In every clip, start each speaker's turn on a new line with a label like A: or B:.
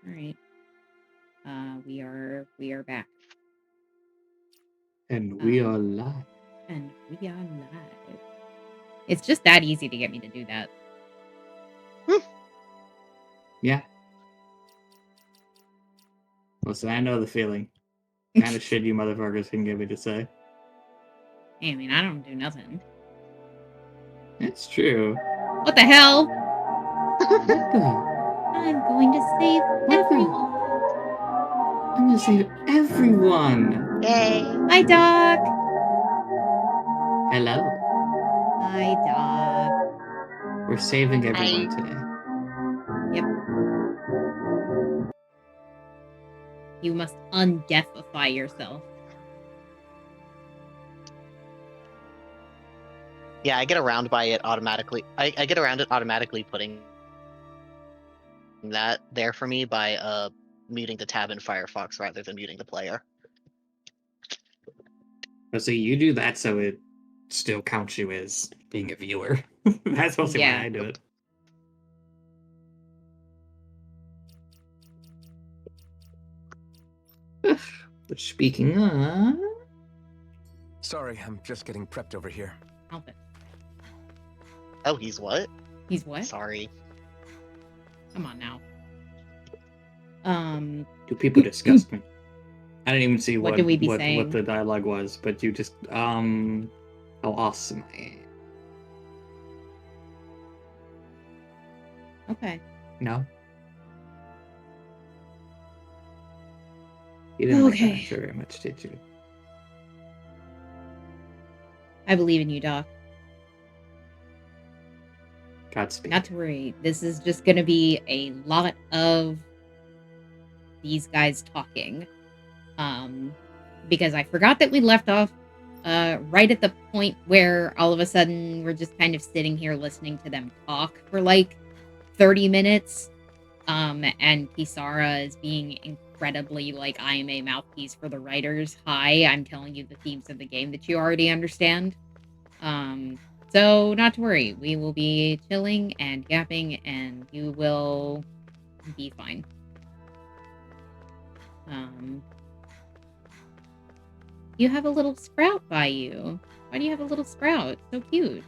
A: All right. We are back.
B: And we are live.
A: And we are live. It's just that easy to get me to do that.
B: Yeah. Listen, I know the feeling. Kind of shit you motherfuckers can get me to say.
A: I mean, I don't do nothing.
B: It's true.
A: What the hell?
B: What the?
A: I'm going to save everyone.
B: I'm gonna save everyone.
C: Yay!
A: Hi, Doc.
B: Hello.
A: Hi, Doc.
B: We're saving everyone today.
A: Yep. You must undeafify yourself.
C: Yeah, I get around by it automatically. I get around it automatically putting that there for me by muting the tab in Firefox rather than muting the player.
B: But see, you do that so it still counts you as being a viewer. That's mostly why I do it. But speaking of...
D: Sorry, I'm just getting prepped over here.
A: Help it.
C: Oh, he's what?
A: He's what?
C: Sorry.
A: Come on now.
B: Do people disgust me? I didn't even see
A: what
B: the dialogue was, but you just how awesome I am.
A: Okay.
B: No. You didn't like that answer very much, did you?
A: I believe in you, Doc.
B: Godspeed.
A: Not to worry. This is just going to be a lot of these guys talking. Because I forgot that we left off right at the point where all of a sudden we're just kind of sitting here listening to them talk for like 30 minutes. And Kisara is being incredibly like, I am a mouthpiece for the writers. Hi, I'm telling you the themes of the game that you already understand. So not to worry. We will be chilling and yapping and you will be fine. You have a little sprout by you. Why do you have a little sprout? So cute.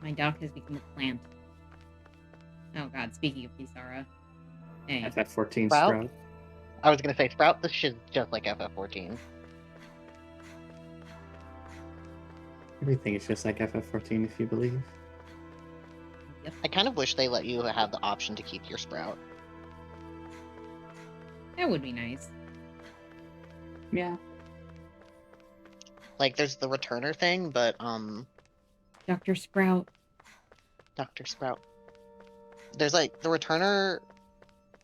A: My doc has become a plant. Oh god, speaking of Kisara. Hey.
B: FF14 Sprout.
C: I was gonna say Sprout, this shit's just like FF14.
B: Everything is just like FF14 if you believe.
A: Yep.
C: I kind of wish they let you have the option to keep your Sprout.
A: That would be nice.
B: Yeah.
C: Like, there's the returner thing, but,
A: Dr. Sprout.
C: Dr. Sprout. There's, like, the returner,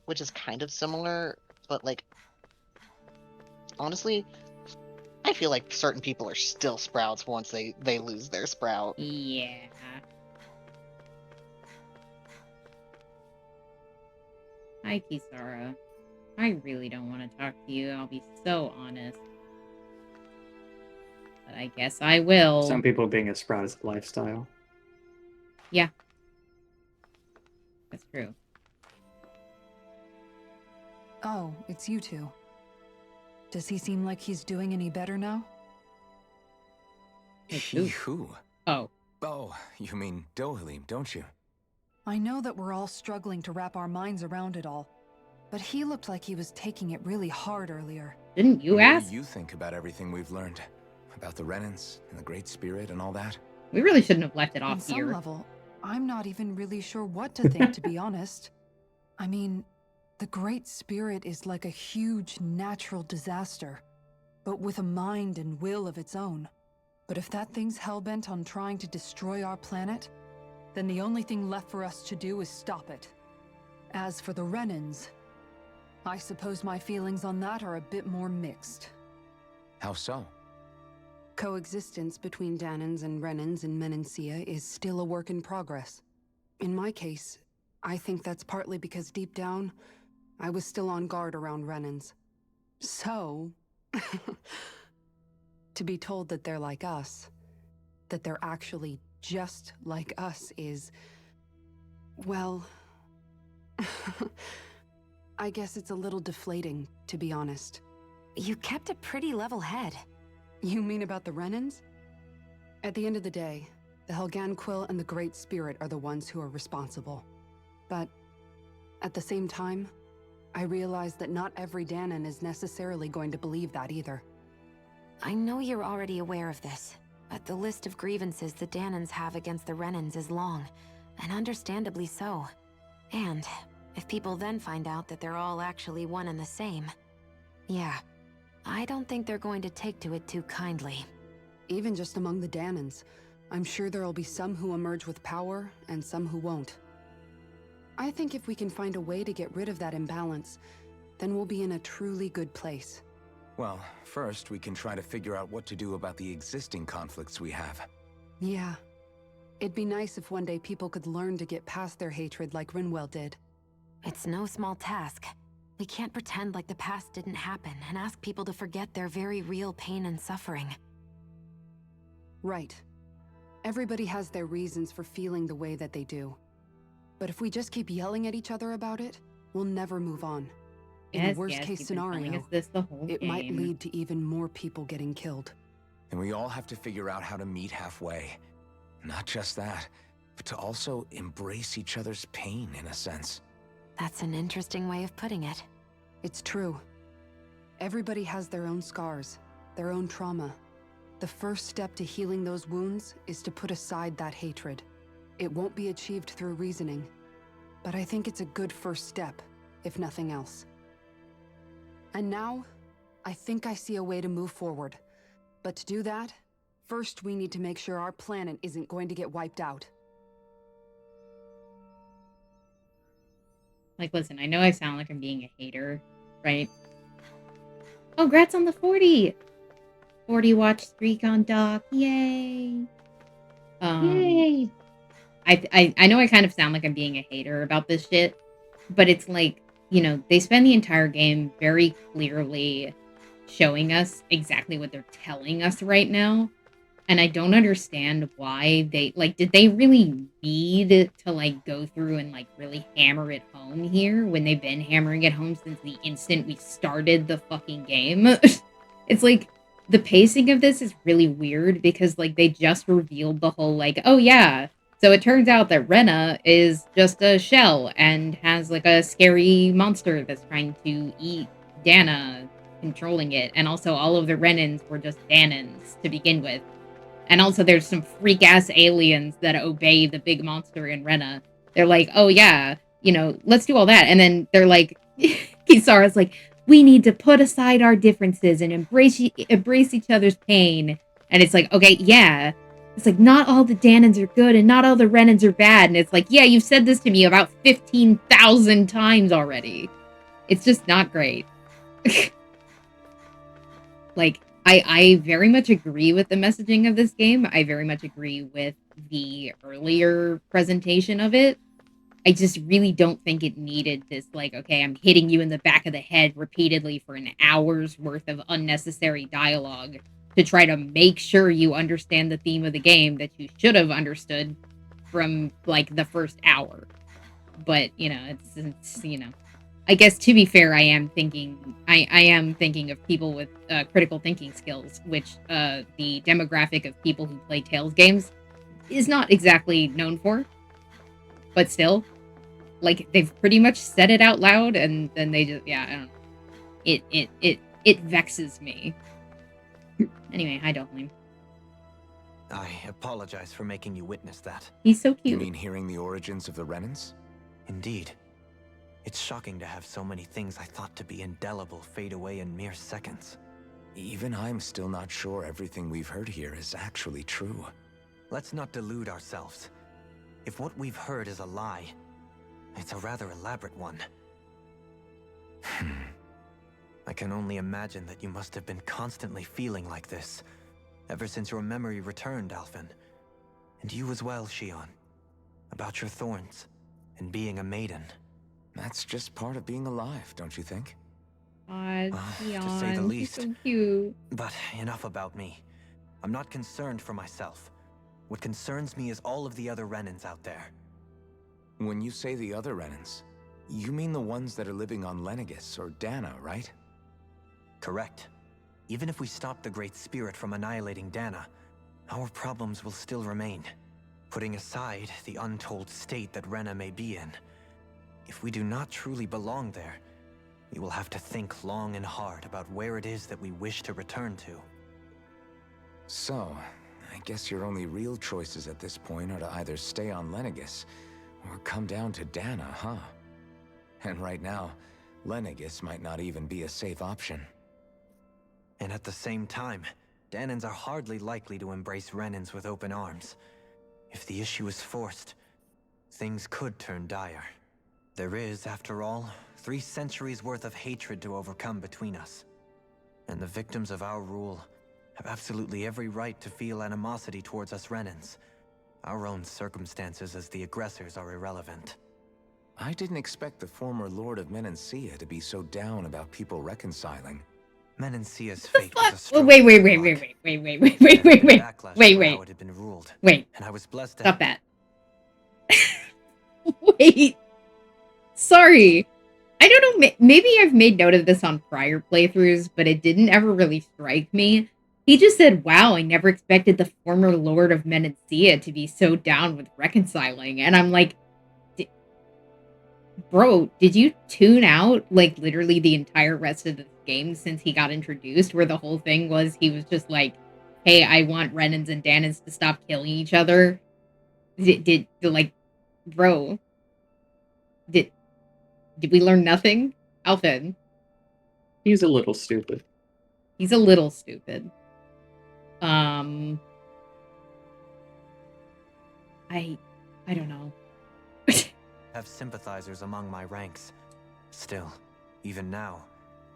C: which is kind of similar, but, like, honestly, I feel like certain people are still Sprouts once they lose their Sprout.
A: Yeah. Hi, Kisara. I really don't want to talk to you, I'll be so honest. But I guess I will.
B: Some people being a Sprout is a lifestyle.
A: Yeah. That's true.
E: Oh, it's you two. Does he seem like he's doing any better now?
D: He who?
A: Oh.
D: Oh, you mean Dohalim, don't you?
E: I know that we're all struggling to wrap our minds around it all, but he looked like he was taking it really hard earlier.
A: Didn't you ask?
D: What do you think about everything we've learned? About the Renans and the Great Spirit and all that?
A: We really shouldn't have left it off
E: here. On some level, I'm not even really sure what to think, to be honest. I mean, the Great Spirit is like a huge natural disaster, but with a mind and will of its own. But if that thing's hellbent on trying to destroy our planet, then the only thing left for us to do is stop it. As for the Renans, I suppose my feelings on that are a bit more mixed.
D: How so?
F: Coexistence between Danans and Renans in Menancia is still a work in progress. In my case, I think that's partly because deep down, I was still on guard around Renans. So, to be told that they're like us, that they're actually just like us is... well... I guess it's a little deflating, to be honest.
G: You kept a pretty level head.
F: You mean about the Renans? At the end of the day, the Helganquil and the Great Spirit are the ones who are responsible. But at the same time, I realize that not every Danon is necessarily going to believe that either.
G: I know you're already aware of this, but the list of grievances the Danons have against the Renans is long, and understandably so. And if people then find out that they're all actually one and the same, yeah, I don't think they're going to take to it too kindly.
F: Even just among the Danons, I'm sure there'll be some who emerge with power and some who won't. I think if we can find a way to get rid of that imbalance, then we'll be in a truly good place.
D: Well, first we can try to figure out what to do about the existing conflicts we have.
F: Yeah. It'd be nice if one day people could learn to get past their hatred like Rinwell did.
G: It's no small task. We can't pretend like the past didn't happen and ask people to forget their very real pain and suffering.
F: Right. Everybody has their reasons for feeling the way that they do. But if we just keep yelling at each other about it, we'll never move on. In a worst case
A: you've been telling
F: scenario,
A: us this the whole
F: it
A: game.
F: might lead to even more people getting killed.
D: And we all have to figure out how to meet halfway. Not just that, but to also embrace each other's pain in a sense.
G: That's an interesting way of putting it.
F: It's true. Everybody has their own scars, their own trauma. The first step to healing those wounds is to put aside that hatred. It won't be achieved through reasoning, but I think it's a good first step, if nothing else. And now, I think I see a way to move forward. But to do that, first we need to make sure our planet isn't going to get wiped out.
A: Like, listen, I know I sound like I'm being a hater, right? Oh, congrats on the 40! 40 watch streak on Doc, yay!
B: Yay!
A: I know I kind of sound like I'm being a hater about this shit, but it's like, you know, they spend the entire game very clearly showing us exactly what they're telling us right now. And I don't understand why they, like, did they really need to, like, go through and, like, really hammer it home here when they've been hammering it home since the instant we started the fucking game? It's like, the pacing of this is really weird because, like, they just revealed the whole, like, oh yeah, so it turns out that Rena is just a shell and has, like, a scary monster that's trying to eat Dana, controlling it. And also all of the Renans were just Danons to begin with. And also there's some freak-ass aliens that obey the big monster in Rena. They're like, oh yeah, you know, let's do all that. And then they're like, Kisara's like, we need to put aside our differences and embrace each other's pain. And it's like, okay, yeah. It's like, not all the Danons are good and not all the Renans are bad. And it's like, yeah, you've said this to me about 15,000 times already. It's just not great. Like, I very much agree with the messaging of this game. I very much agree with the earlier presentation of it. I just really don't think it needed this, like, okay, I'm hitting you in the back of the head repeatedly for an hour's worth of unnecessary dialogue to try to make sure you understand the theme of the game that you should have understood from, like, the first hour. But, you know, it's you know, I guess to be fair, I am thinking of people with critical thinking skills, which the demographic of people who play Tales games is not exactly known for. But still, like, they've pretty much said it out loud, and then they just, yeah, I don't know. It vexes me. Anyway, hi, Dolphin.
H: I apologize for making you witness that.
A: He's so
D: You
A: cute.
D: mean hearing the origins of the Renans?
H: Indeed. It's shocking to have so many things I thought to be indelible fade away in mere seconds.
D: Even I'm still not sure everything we've heard here is actually true.
H: Let's not delude ourselves. If what we've heard is a lie, it's a rather elaborate one. I can only imagine that you must have been constantly feeling like this, ever since your memory returned, Alphen. And you as well, Shion. About your thorns, and being a maiden.
D: That's just part of being alive, don't you think?
A: Aw,
H: To say the
A: Leon, he's
H: least.
A: so cute.
H: But enough about me. I'm not concerned for myself. What concerns me is all of the other Renans out there.
D: When you say the other Renans, you mean the ones that are living on Lenegis or Dana, right?
H: Correct. Even if we stop the Great Spirit from annihilating Dana, our problems will still remain. Putting aside the untold state that Rena may be in, if we do not truly belong there, we will have to think long and hard about where it is that we wish to return to.
D: So, I guess your only real choices at this point are to either stay on Lenegis or come down to Dana, huh? And right now, Lenegis might not even be a safe option.
H: And at the same time, Danans are hardly likely to embrace Renans with open arms. If the issue is forced, things could turn dire. There is, after all, 3 centuries worth of hatred to overcome between us. And the victims of our rule have absolutely every right to feel animosity towards us Renans. Our own circumstances as the aggressors are irrelevant.
D: I didn't expect the former Lord of Menancia to be so down about people reconciling.
H: Menancia's fate was a
A: Oh,
H: stroke
A: wait,
H: of
A: wait,
H: luck.
A: wait, wait, wait, wait, wait, wait,
H: There
A: wait,
H: had
A: wait,
H: been
A: wait,
H: backlash
A: wait,
H: for how
A: wait,
H: it had been ruled,
A: wait.
H: and I was blessed to
A: Stop that. Wait. Sorry. I don't know, maybe I've made note of this on prior playthroughs, but it didn't ever really strike me. He just said, wow, I never expected the former Lord of Menancia to be so down with reconciling. And I'm like, bro, did you tune out, like, literally the entire rest of the game since he got introduced, where the whole thing was he was just like, hey, I want Renans and Danans to stop killing each other? Like, bro, did we learn nothing? Alphen.
B: He's a little stupid.
A: He's a little stupid. I don't know.
H: have sympathizers among my ranks. Still, even now,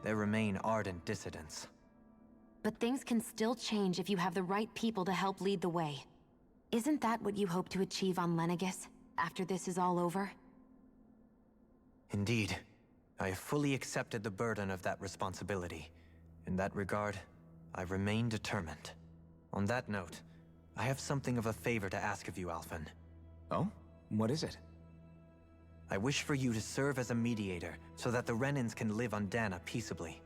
H: there remain ardent dissidents.
G: But things can still change if you have the right people to help lead the way. Isn't that what you hope to achieve on Lenegis, after this is all over?
H: Indeed. I have fully accepted the burden of that responsibility. In that regard, I remain determined. On that note, I have something of a favor to ask of you, Alphen.
D: Oh? What is it?
H: I wish for you to serve as a mediator so that the Renans can live on Dana peaceably.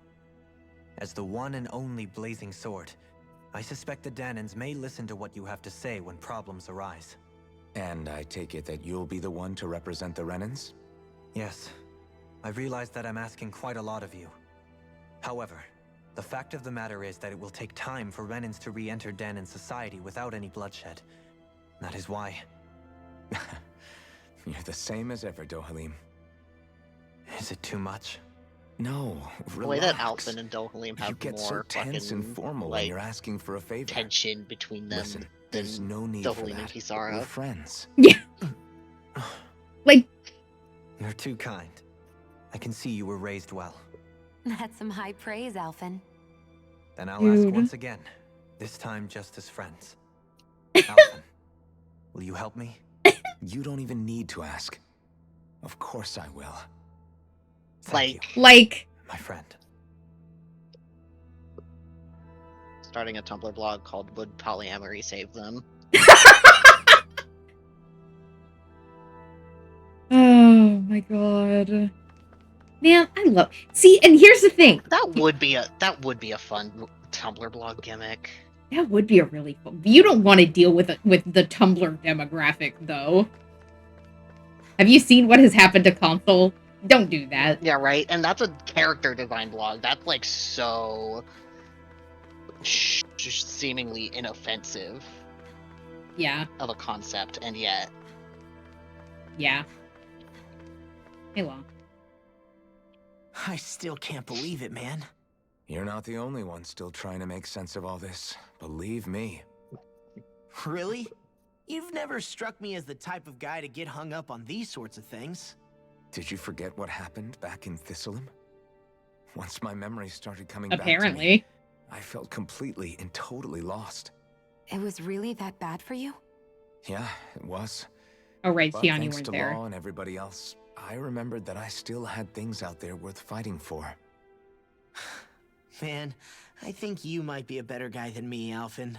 H: As the one and only Blazing Sword, I suspect the Danans may listen to what you have to say when problems arise.
D: And I take it that you'll be the one to represent the Renans?
H: Yes. I realize that I'm asking quite a lot of you. However, the fact of the matter is that it will take time for Renans to re-enter Danan society without any bloodshed. That is why...
D: You're the same as ever, Dohalim.
H: Is it too much?
D: No, relax.
C: The way that Alphen and Dohalim have
D: You get
C: more
D: so tense and
C: fucking,
D: formal
C: like,
D: when you're asking for a favor.
C: tension between them
D: Listen,
C: than
D: there's no need for
C: Dohalim and
D: that.
C: Kisara.
D: We're friends.
A: Yeah. Like,
H: You're too kind. I can see you were raised well.
G: That's some high praise, Alphen.
H: Then I'll ask
A: Dude.
H: once again, this time just as friends. Alphen, will you help me?
D: You don't even need to ask. Of course I will.
H: Thank you,
A: like,
H: my friend.
C: Starting a Tumblr blog called Would Polyamory Save Them?
A: oh my god. Man, I love. See, and here's the thing.
C: That would be a fun Tumblr blog gimmick.
A: That would be a really fun. You don't want to deal with the Tumblr demographic, though. Have you seen what has happened to Console? Don't do that.
C: Yeah, right. And that's a character design blog. That's like so just seemingly inoffensive
A: Yeah,
C: of a concept, and yet
A: yeah. Hey, Law.
I: I still can't believe it, man.
D: You're not the only one still trying to make sense of all this. Believe me.
I: Really? You've never struck me as the type of guy to get hung up on these sorts of things.
D: Did you forget what happened back in Thistleum? Once my memory started coming back to
A: Apparently.
D: me, I felt completely and totally lost.
G: It was really that bad for you?
D: Yeah, it was.
A: Oh, right,
D: But
A: Tian, you
D: thanks
A: weren't
D: to
A: there.
D: Law and everybody else, I remembered that I still had things out there worth fighting for.
I: Man, I think you might be a better guy than me, Alphen.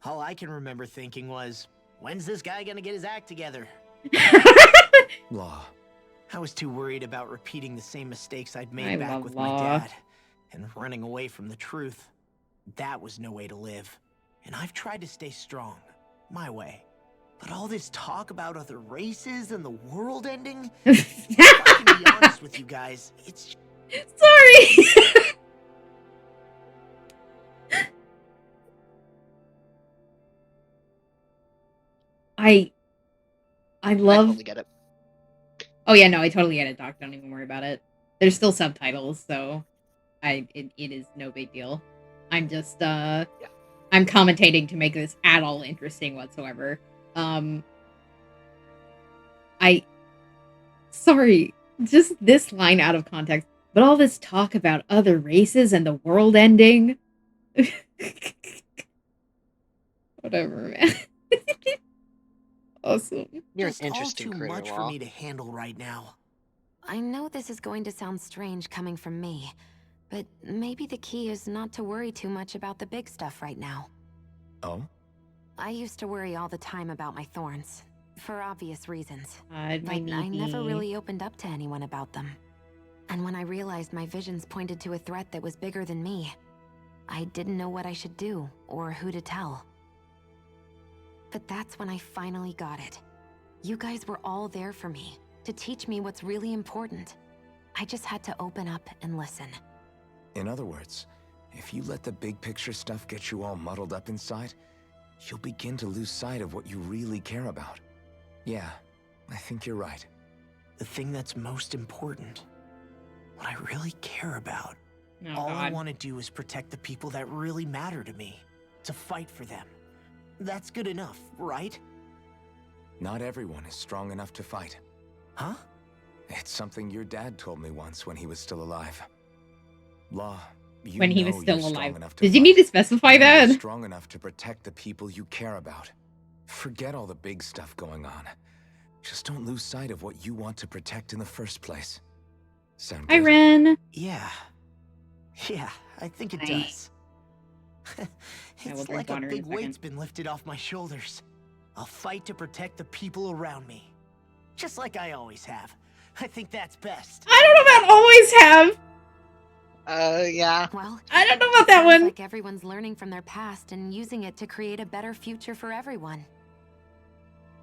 I: All I can remember thinking was, when's this guy gonna get his act together?
D: Law.
I: I was too worried about repeating the same mistakes I'd
A: I
I: made back
A: love
I: with
A: Law.
I: my dad and running away from the truth. That was no way to live. And I've tried to stay strong, my way. But all this talk about other races and the world ending, if I can be honest with you guys, it's...
A: Sorry! I
C: I
A: love...
C: totally get it.
A: Oh yeah, no, I totally get it, Doc. Don't even worry about it. There's still subtitles, so it is no big deal. I'm just I'm commentating to make this at all interesting whatsoever. Sorry, just this line out of context, but all this talk about other races and the world ending. Whatever, man. Awesome.
C: You're
I: just
C: an interesting
I: all too
C: critter,
I: much for
C: Law.
I: me to handle right now.
G: I know this is going to sound strange coming from me, but maybe the key is not to worry too much about the big stuff right now.
D: Oh?
G: I used to worry all the time about my thorns, for obvious reasons.
A: My
G: But I never
A: baby.
G: really opened up to anyone about them. And when I realized my visions pointed to a threat that was bigger than me, I didn't know what I should do or who to tell. But that's when I finally got it. You guys were all there for me, to teach me what's really important. I just had to open up and listen.
D: In other words, if you let the big picture stuff get you all muddled up inside, you'll begin to lose sight of what you really care about. Yeah, I think you're right.
I: The thing that's most important, what I really care about.
A: Oh,
I: All I
A: God.
I: want to do is protect the people that really matter to me, to fight for them. That's good enough, right?
D: Not everyone is strong enough to fight.
I: Huh?
D: It's something your dad told me once when he was still alive. Law, you
A: When he was
D: know
A: still
D: you're strong
A: alive.
D: enough to
A: Did you need to
D: fight.
A: specify
D: And
A: that?
D: you're strong enough to protect the people you care about. Forget all the big stuff going on. Just don't lose sight of what you want to protect in the first place. Sound
A: Hi,
D: good?
A: Ren.
I: Yeah. Yeah, I think it
A: Hi.
I: does.
A: I will
I: It's
A: drink
I: like a
A: water in a
I: big
A: second.
I: weight's been lifted off my shoulders. I'll fight to protect the people around me. Just like I always have. I think that's best.
A: I don't know about always have.
C: Yeah.
G: Well,
A: I don't know about that
G: sounds
A: one.
G: like everyone's learning from their past and using it to create a better future for everyone.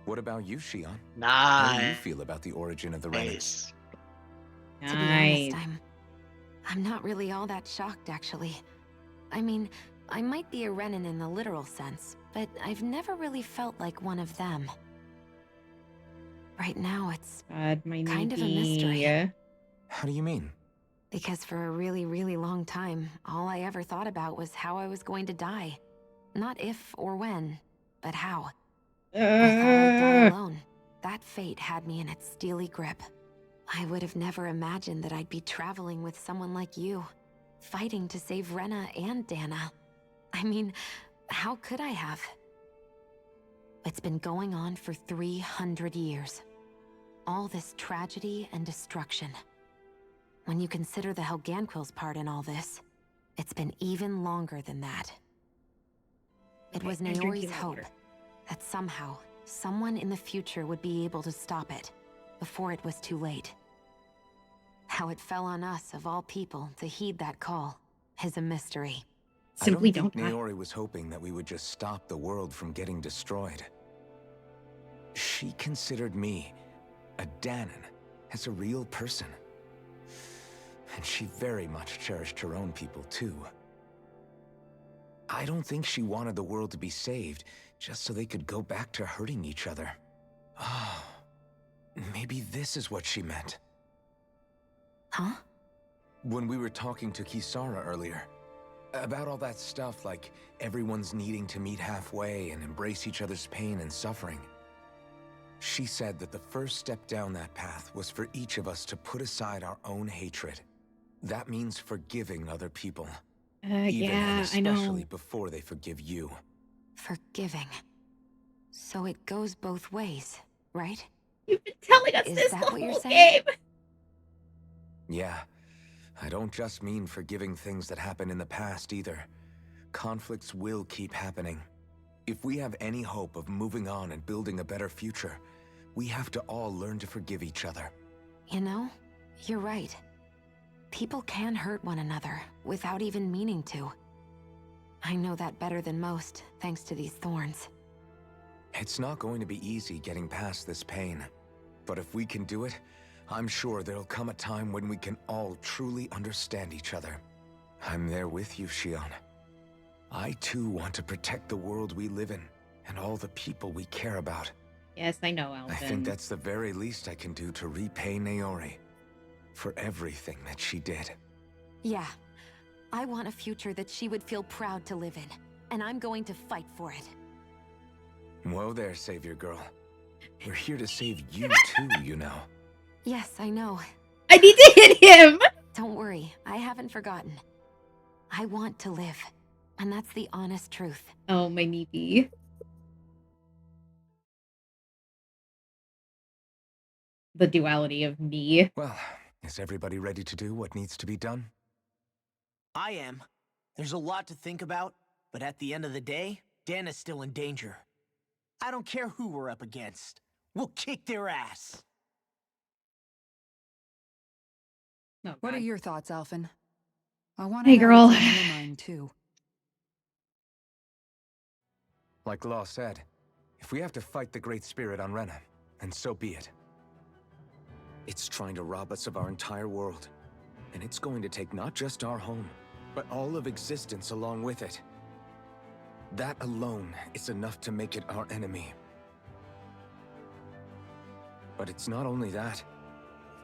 D: What about you, Shion? How do you
C: Nice.
D: feel about the origin of the Renans?
G: To be honest, I'm not really all that shocked, actually. I mean, I might be a Renan in the literal sense, but I've never really felt like one of them. Right now, it's
A: God, my
G: kind of a mystery.
A: knee.
D: How do you mean?
G: Because for a really, really long time, all I ever thought about was how I was going to die. Not if or when, but how. I thought I'd die alone. That fate had me in its steely grip. I would have never imagined that I'd be traveling with someone like you, fighting to save Rena and Dana. I mean, how could I have? It's been going on for 300 years. All this tragedy and destruction. When you consider the Helganquil's part in all this, it's been even longer than that. It was
A: I'm drinking
G: Naori's
A: my
G: hope
A: water.
G: that somehow, someone in the future would be able to stop it before it was too late. How it fell on us, of all people, to heed that call is a mystery.
A: Simply
D: I don't think
A: die.
D: Naori was hoping that we would just stop the world from getting destroyed. She considered me, a Danon, as a real person. And she very much cherished her own people, too. I don't think she wanted the world to be saved just so they could go back to hurting each other. Oh, maybe this is what she meant.
G: Huh?
D: When we were talking to Kisara earlier, about all that stuff like everyone's needing to meet halfway and embrace each other's pain and suffering. She said that the first step down that path was for each of us to put aside our own hatred. That means forgiving other people. Even and
A: Yeah, I know.
D: especially before they forgive you.
G: Forgiving. So it goes both ways, right?
A: You've been telling us
G: Is
A: this
G: that
A: the
G: what you're
A: whole
G: saying?
A: game.
D: Yeah, I don't just mean forgiving things that happened in the past either. Conflicts will keep happening. If we have any hope of moving on and building a better future, we have to all learn to forgive each other.
G: You know, you're right. People can hurt one another without even meaning to. I know that better than most, thanks to these thorns.
D: It's not going to be easy getting past this pain. But if we can do it, I'm sure there'll come a time when we can all truly understand each other. I'm there with you, Shion. I too want to protect the world we live in, and all the people we care about.
A: Yes, I know, Alvin.
D: I think that's the very least I can do to repay Naori for everything that she did.
G: Yeah. I want a future that she would feel proud to live in, and I'm going to fight for it.
D: Whoa there, Savior Girl. We're here to save you too, you know.
G: Yes, I know.
A: I need to hit him!
G: Don't worry, I haven't forgotten. I want to live, and that's the honest truth.
A: Oh, my Meepy. The duality of me.
D: Well, is everybody ready to do what needs to be done?
I: I am. There's a lot to think about, but at the end of the day, Dan is still in danger. I don't care who we're up against. We'll kick their ass.
A: Oh,
E: What are
A: God.
E: your thoughts, Alphen? I want
A: Hey,
E: to know
A: girl.
E: what's on your mind, too.
D: Like Law said, if we have to fight the Great Spirit on Rena, then so be it. It's trying to rob us of our entire world. And it's going to take not just our home, but all of existence along with it. That alone is enough to make it our enemy. But it's not only that.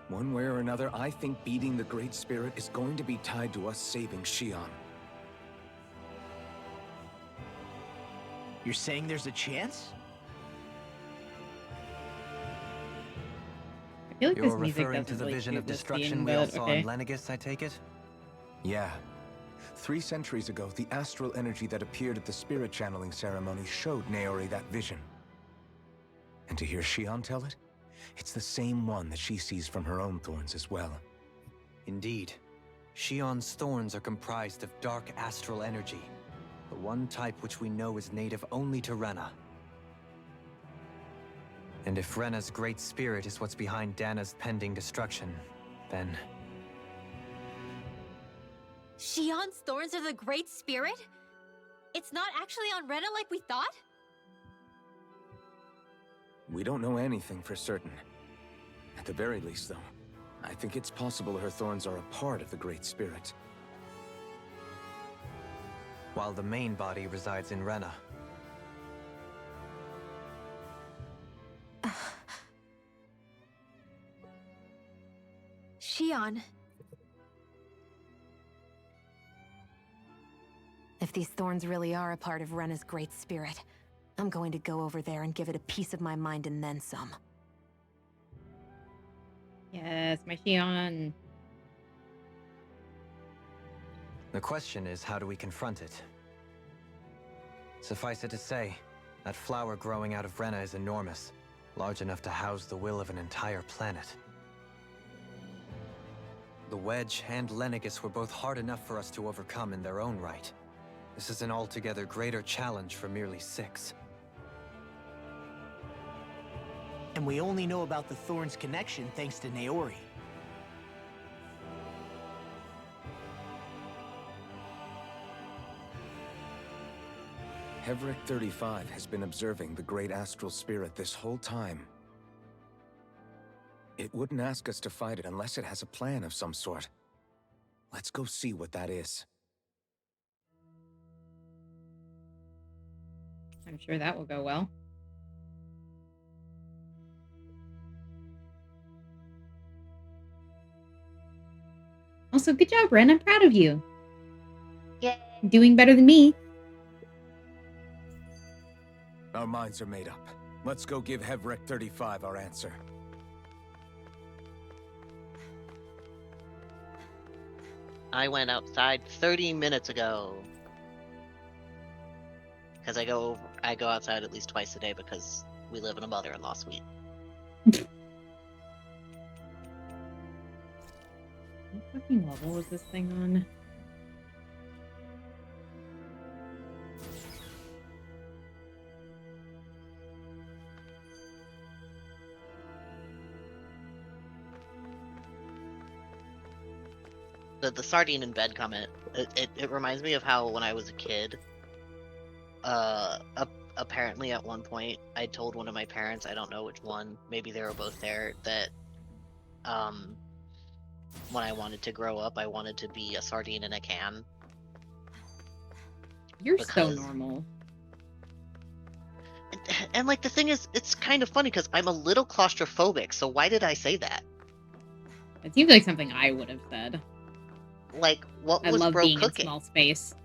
D: One way or another, I think beating the Great Spirit is going to be tied to us saving Shion.
I: You're saying there's a chance?
A: I feel like
H: You're
A: this music
H: referring to
A: doesn't
H: the
A: really
H: vision
A: suit
H: of
A: this
H: destruction
A: scene,
H: we all
A: but
H: saw
A: okay.
H: in Lenegus, I take it?
D: Yeah. 3 centuries ago, the astral energy that appeared at the spirit channeling ceremony showed Naori that vision. And to hear Shion tell it, it's the same one that she sees from her own thorns as well.
H: Indeed. Shion's thorns are comprised of dark astral energy, the one type which we know is native only to Rena. And if Rena's great spirit is what's behind Dana's pending destruction, then...
J: Shion's thorns are the Great Spirit? It's not actually on Rena like we thought?
D: We don't know anything for certain. At the very least, though, I think it's possible her thorns are a part of the Great Spirit.
H: While the main body resides in Rena.
J: Shion.
G: If these thorns really are a part of Rena's great spirit, I'm going to go over there and give it a piece of my mind and then some.
A: Yes, my Shion.
H: The question is, how do we confront it? Suffice it to say, that flower growing out of Rena is enormous, large enough to house the will of an entire planet. The Wedge and Lenegus were both hard enough for us to overcome in their own right. This is an altogether greater challenge for merely 6.
I: And we only know about the Thorns connection thanks to Naori.
D: Hevric 35 has been observing the Great Astral Spirit this whole time. It wouldn't ask us to fight it unless it has a plan of some sort. Let's go see what that is.
A: I'm sure that will go well. Also, good job, Ren. I'm proud of you.
C: Yeah.
A: Doing better than me.
D: Our minds are made up. Let's go give Hevric 35 our answer.
C: I went outside 30 minutes ago. Because I go outside at least twice a day because we live in a mother-in-law suite.
A: What fucking level was this thing on? –
C: the sardine in bed comment, it reminds me of how when I was a kid, apparently at one point I told one of my parents, I don't know which one, maybe they were both there, that when I wanted to grow up, I wanted to be a sardine in a can.
A: You're so normal.
C: And like the thing is, it's kind of funny because I'm a little claustrophobic, so why did I say that?
A: It seems like something I would have said.
C: Like, what
A: I
C: was
A: love
C: bro
A: being
C: cooking?
A: in small space.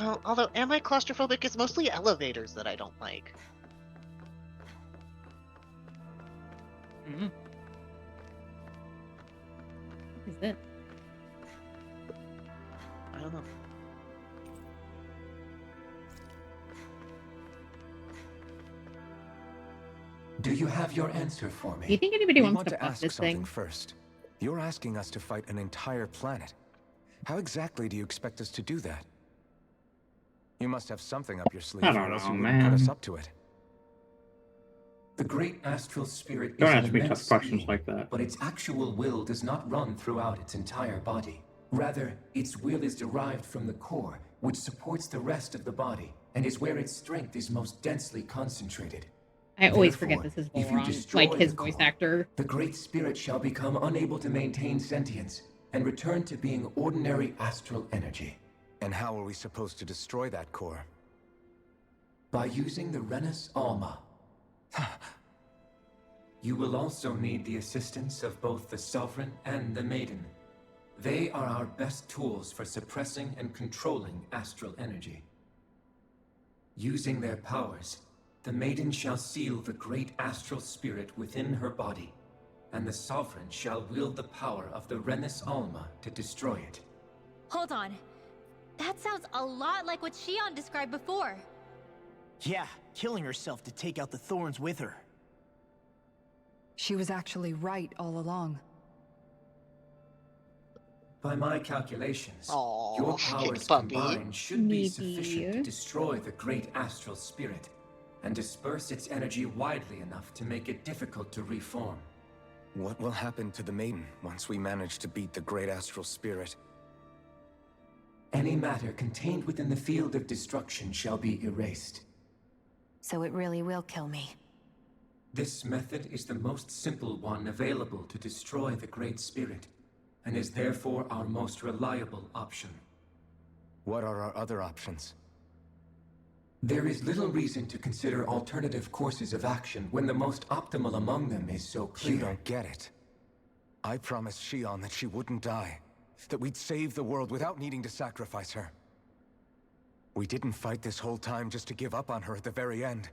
C: Well, although, am I claustrophobic? It's mostly elevators that I don't like.
A: Mm. What is it?
C: I don't know.
D: Do you have your answer for me?
A: Do you think anybody
D: We
A: wants
D: want
A: to
D: to
A: fuck
D: ask
A: this
D: something
A: thing?
D: first. You're asking us to fight an entire planet. How exactly do you expect us to do that? You must have something up your sleeve,
B: I
D: or
B: don't
D: else
B: know,
D: you wouldn't put us
B: man.
D: up to it. The great astral spirit
B: Don't
D: is an
B: ask me tough
D: immense
B: questions
D: being,
B: like that.
D: but its actual will does not run throughout its entire body. Rather, its will is derived from the core, which supports the rest of the body, and is where its strength is most densely concentrated.
A: I always forget
D: Therefore,
A: this is
D: if you
A: Volron,
D: destroy
A: like his
D: the
A: voice
D: core,
A: actor.
D: the great spirit shall become unable to maintain sentience and return to being ordinary astral energy. And how are we supposed to destroy that core? By using the Renus Alma. You will also need the assistance of both the Sovereign and the Maiden. They are our best tools for suppressing and controlling astral energy. Using their powers, the Maiden shall seal the great astral spirit within her body, and the Sovereign shall wield the power of the Renus Alma to destroy it.
J: Hold on. That sounds a lot like what Shion described before.
I: Yeah, killing herself to take out the thorns with her.
E: She was actually right all along.
D: By my calculations,
C: Aww,
D: your
C: cute
D: powers
C: puppy.
D: combined should be
A: Maybe.
D: sufficient to destroy the great astral spirit and disperse its energy widely enough to make it difficult to reform. What will happen to the Maiden once we manage to beat the great astral spirit? Any matter contained within the field of destruction shall be erased.
G: So it really will kill me.
D: This method is the most simple one available to destroy the great spirit, and is therefore our most reliable option. What are our other options? There is little reason to consider alternative courses of action when the most optimal among them is so clear. You don't get it. I promised Shion that she wouldn't die, that we'd save the world without needing to sacrifice her. We didn't fight this whole time just to give up on her at the very end.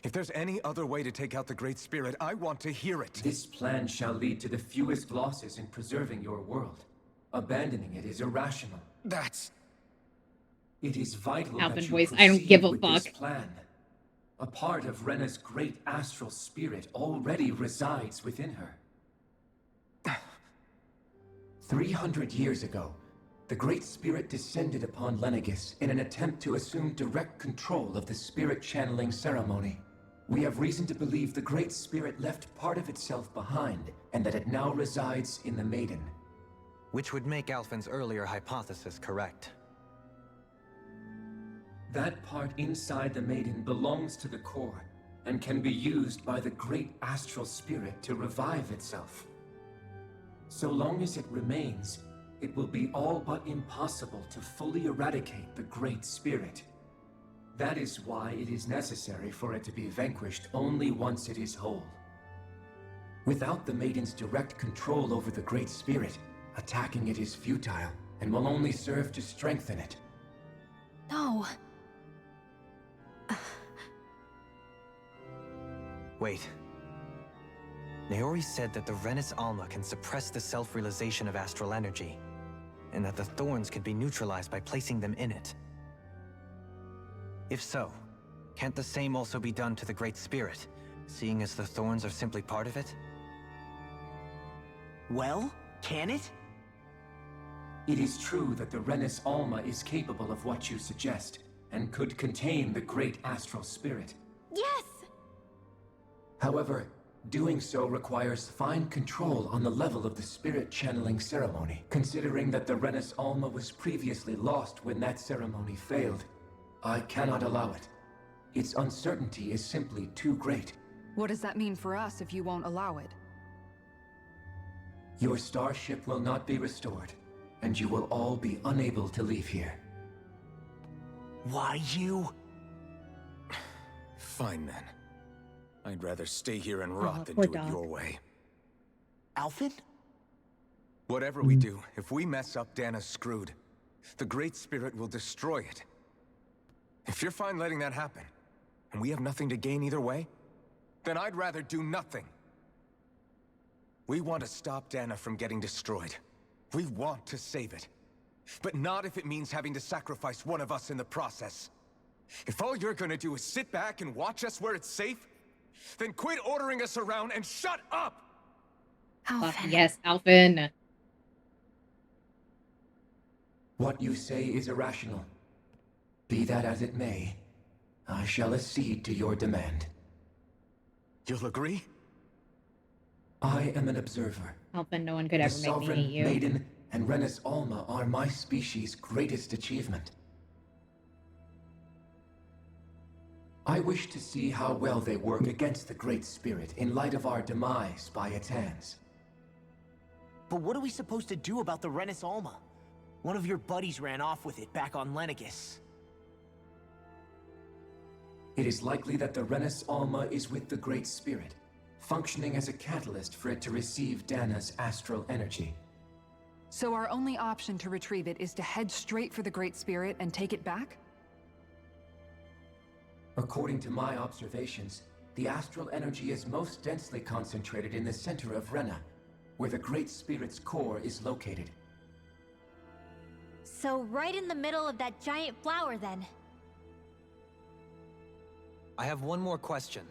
D: If there's any other way to take out the Great Spirit, I want to hear it. This plan shall lead to the fewest losses in preserving your world. Abandoning it is irrational. It is vital
A: Alvin
D: that you
A: voice, I don't give a
D: proceed with this
A: fuck.
D: plan. A part of Rena's great astral spirit already resides within her. 300 years ago, the Great Spirit descended upon Lenegis in an attempt to assume direct control of the spirit channeling ceremony. We have reason to believe the Great Spirit left part of itself behind, and that it now resides in the Maiden.
H: Which would make Alphen's earlier hypothesis correct.
D: That part inside the Maiden belongs to the core, and can be used by the great astral spirit to revive itself. So long as it remains, it will be all but impossible to fully eradicate the Great Spirit. That is why it is necessary for it to be vanquished only once it is whole. Without the Maiden's direct control over the Great Spirit, attacking it is futile, and will only serve to strengthen it.
G: No.
H: Wait. Naori said that the Renus Alma can suppress the self-realization of astral energy, and that the thorns can be neutralized by placing them in it. If so, can't the same also be done to the Great Spirit, seeing as the thorns are simply part of it?
I: Well, can it?
D: It is true that the Renus Alma is capable of what you suggest, and could contain the great astral spirit.
J: Yes!
D: However,
K: Doing so requires fine control on the level of the spirit channeling ceremony, considering that the Renis Alma was previously lost when that ceremony failed. I cannot allow it. Its uncertainty is simply too great.
E: What does that mean for us if you won't allow it?
K: Your starship will not be restored, and you will all be unable to leave here.
I: Why you?
D: Fine then. I'd rather stay here and rot than
A: poor
D: do it
A: dog.
D: your way.
I: Alphen?
D: Whatever we do, if we mess up, Dana's screwed. The Great Spirit will destroy it. If you're fine letting that happen, and we have nothing to gain either way, then I'd rather do nothing. We want to stop Dana from getting destroyed. We want to save it. But not if it means having to sacrifice one of us in the process. If all you're gonna do is sit back and watch us where it's safe, then quit ordering us around and shut up!
A: Fuck yes, Alphen.
K: What you say is irrational. Be that as it may, I shall accede to your demand.
D: You'll agree?
K: I am an observer.
A: Alphen, no one could
K: The
A: ever make me
K: Sovereign,
A: hate you.
K: Maiden, and Renis Alma are my species' greatest achievement. I wish to see how well they work against the Great Spirit in light of our demise by its hands.
I: But what are we supposed to do about the Renis Alma? One of your buddies ran off with it back on Lenegis.
K: It is likely that the Renis Alma is with the Great Spirit, functioning as a catalyst for it to receive Dana's astral energy.
E: So our only option to retrieve it is to head straight for the Great Spirit and take it back?
K: According to my observations, the astral energy is most densely concentrated in the center of Rena, where the Great Spirit's core is located.
J: So right in the middle of that giant flower, then.
H: I have one more question.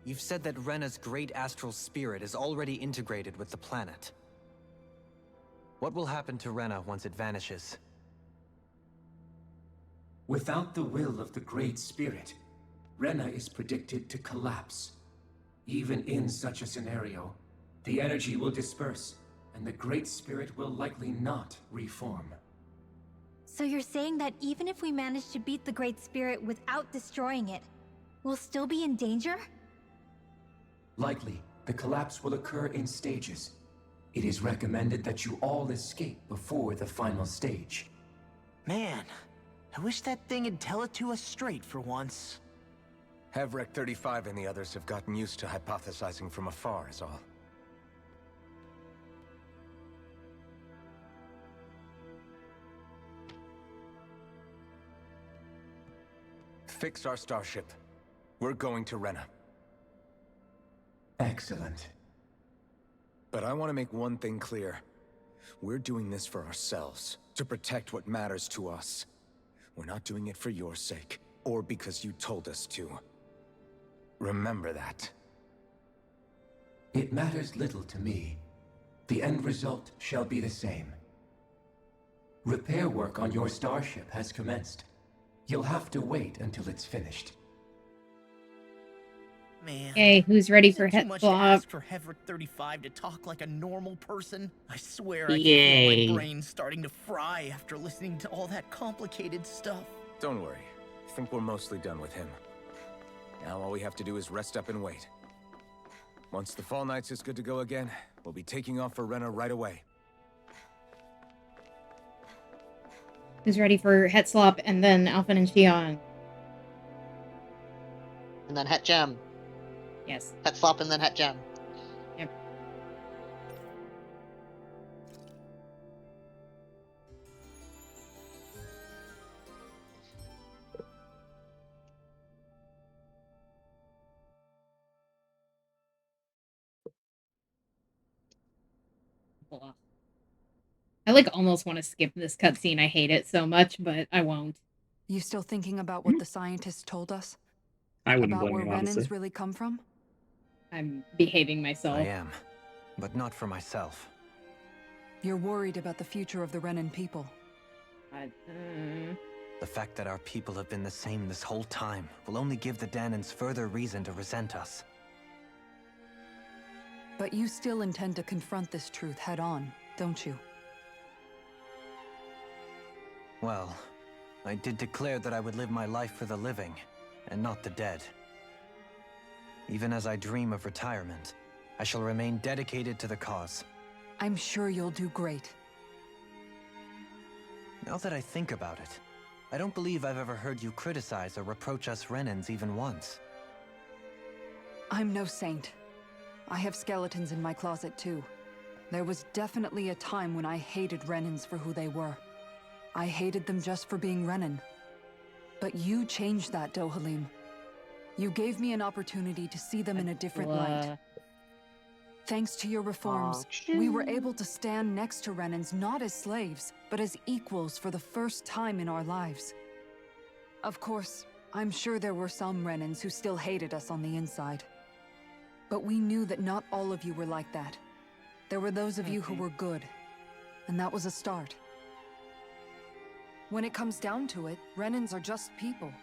H: You've said that Rena's great astral spirit is already integrated with the planet. What will happen to Rena once it vanishes?
K: Without the will of the Great Spirit, Rena is predicted to collapse. Even in such a scenario, the energy will disperse, and the Great Spirit will likely not reform.
J: So you're saying that even if we manage to beat the Great Spirit without destroying it, we'll still be in danger?
K: Likely, the collapse will occur in stages. It is recommended that you all escape before the final stage.
I: Man, I wish that thing would tell it to us straight for once.
D: Hevrek 35 and the others have gotten used to hypothesizing from afar is all. Fix our starship. We're going to Rena.
K: Excellent.
D: But I want to make one thing clear. We're doing this for ourselves, to protect what matters to us. We're not doing it for your sake, or because you told us to. Remember that.
K: It matters little to me. The end result shall be the same. Repair work on your starship has commenced. You'll have to wait until it's finished.
I: Man.
A: Okay, who's ready
I: Is
A: for
I: it too
A: head
I: much to
A: swap?
I: ask for Hevrek 35 to talk like a normal person? I swear I can feel
B: Yay.
I: my brain starting to fry after listening to all that complicated stuff.
D: Don't worry. I think we're mostly done with him. Now all we have to do is rest up and wait. Once the Fall Knights is good to go again, we'll be taking off for Rena right away.
A: Who's ready for head swap and then Alphen and Xion?
C: And then Het Gem.
A: Yes.
C: Het Slop and then Het Gem.
A: Yep. I like almost want to skip this cutscene. I hate it so much, but I won't.
E: You still thinking about what the scientists told us?
B: I wouldn't
E: About
B: blame
E: where
B: you, honestly.
E: Renans really come from?
A: I'm behaving myself.
H: I am, but not for myself.
E: You're worried about the future of the Renan people.
H: The fact that our people have been the same this whole time will only give the Danans further reason to resent us.
E: But you still intend to confront this truth head on, don't you?
H: Well, I did declare that I would live my life for the living, and not the dead. Even as I dream of retirement, I shall remain dedicated to the cause.
E: I'm sure you'll do great.
H: Now that I think about it, I don't believe I've ever heard you criticize or reproach us Renans even once.
E: I'm no saint. I have skeletons in my closet too. There was definitely a time when I hated Renans for who they were. I hated them just for being Renan. But you changed that, Dohalim. You gave me an opportunity to see them in a different light. Thanks to your reforms, we were able to stand next to Renans not as slaves, but as equals for the first time in our lives. Of course, I'm sure there were some Renans who still hated us on the inside. But we knew that not all of you were like that. There were those of you who were good, and that was a start. When it comes down to it, Renans are just people.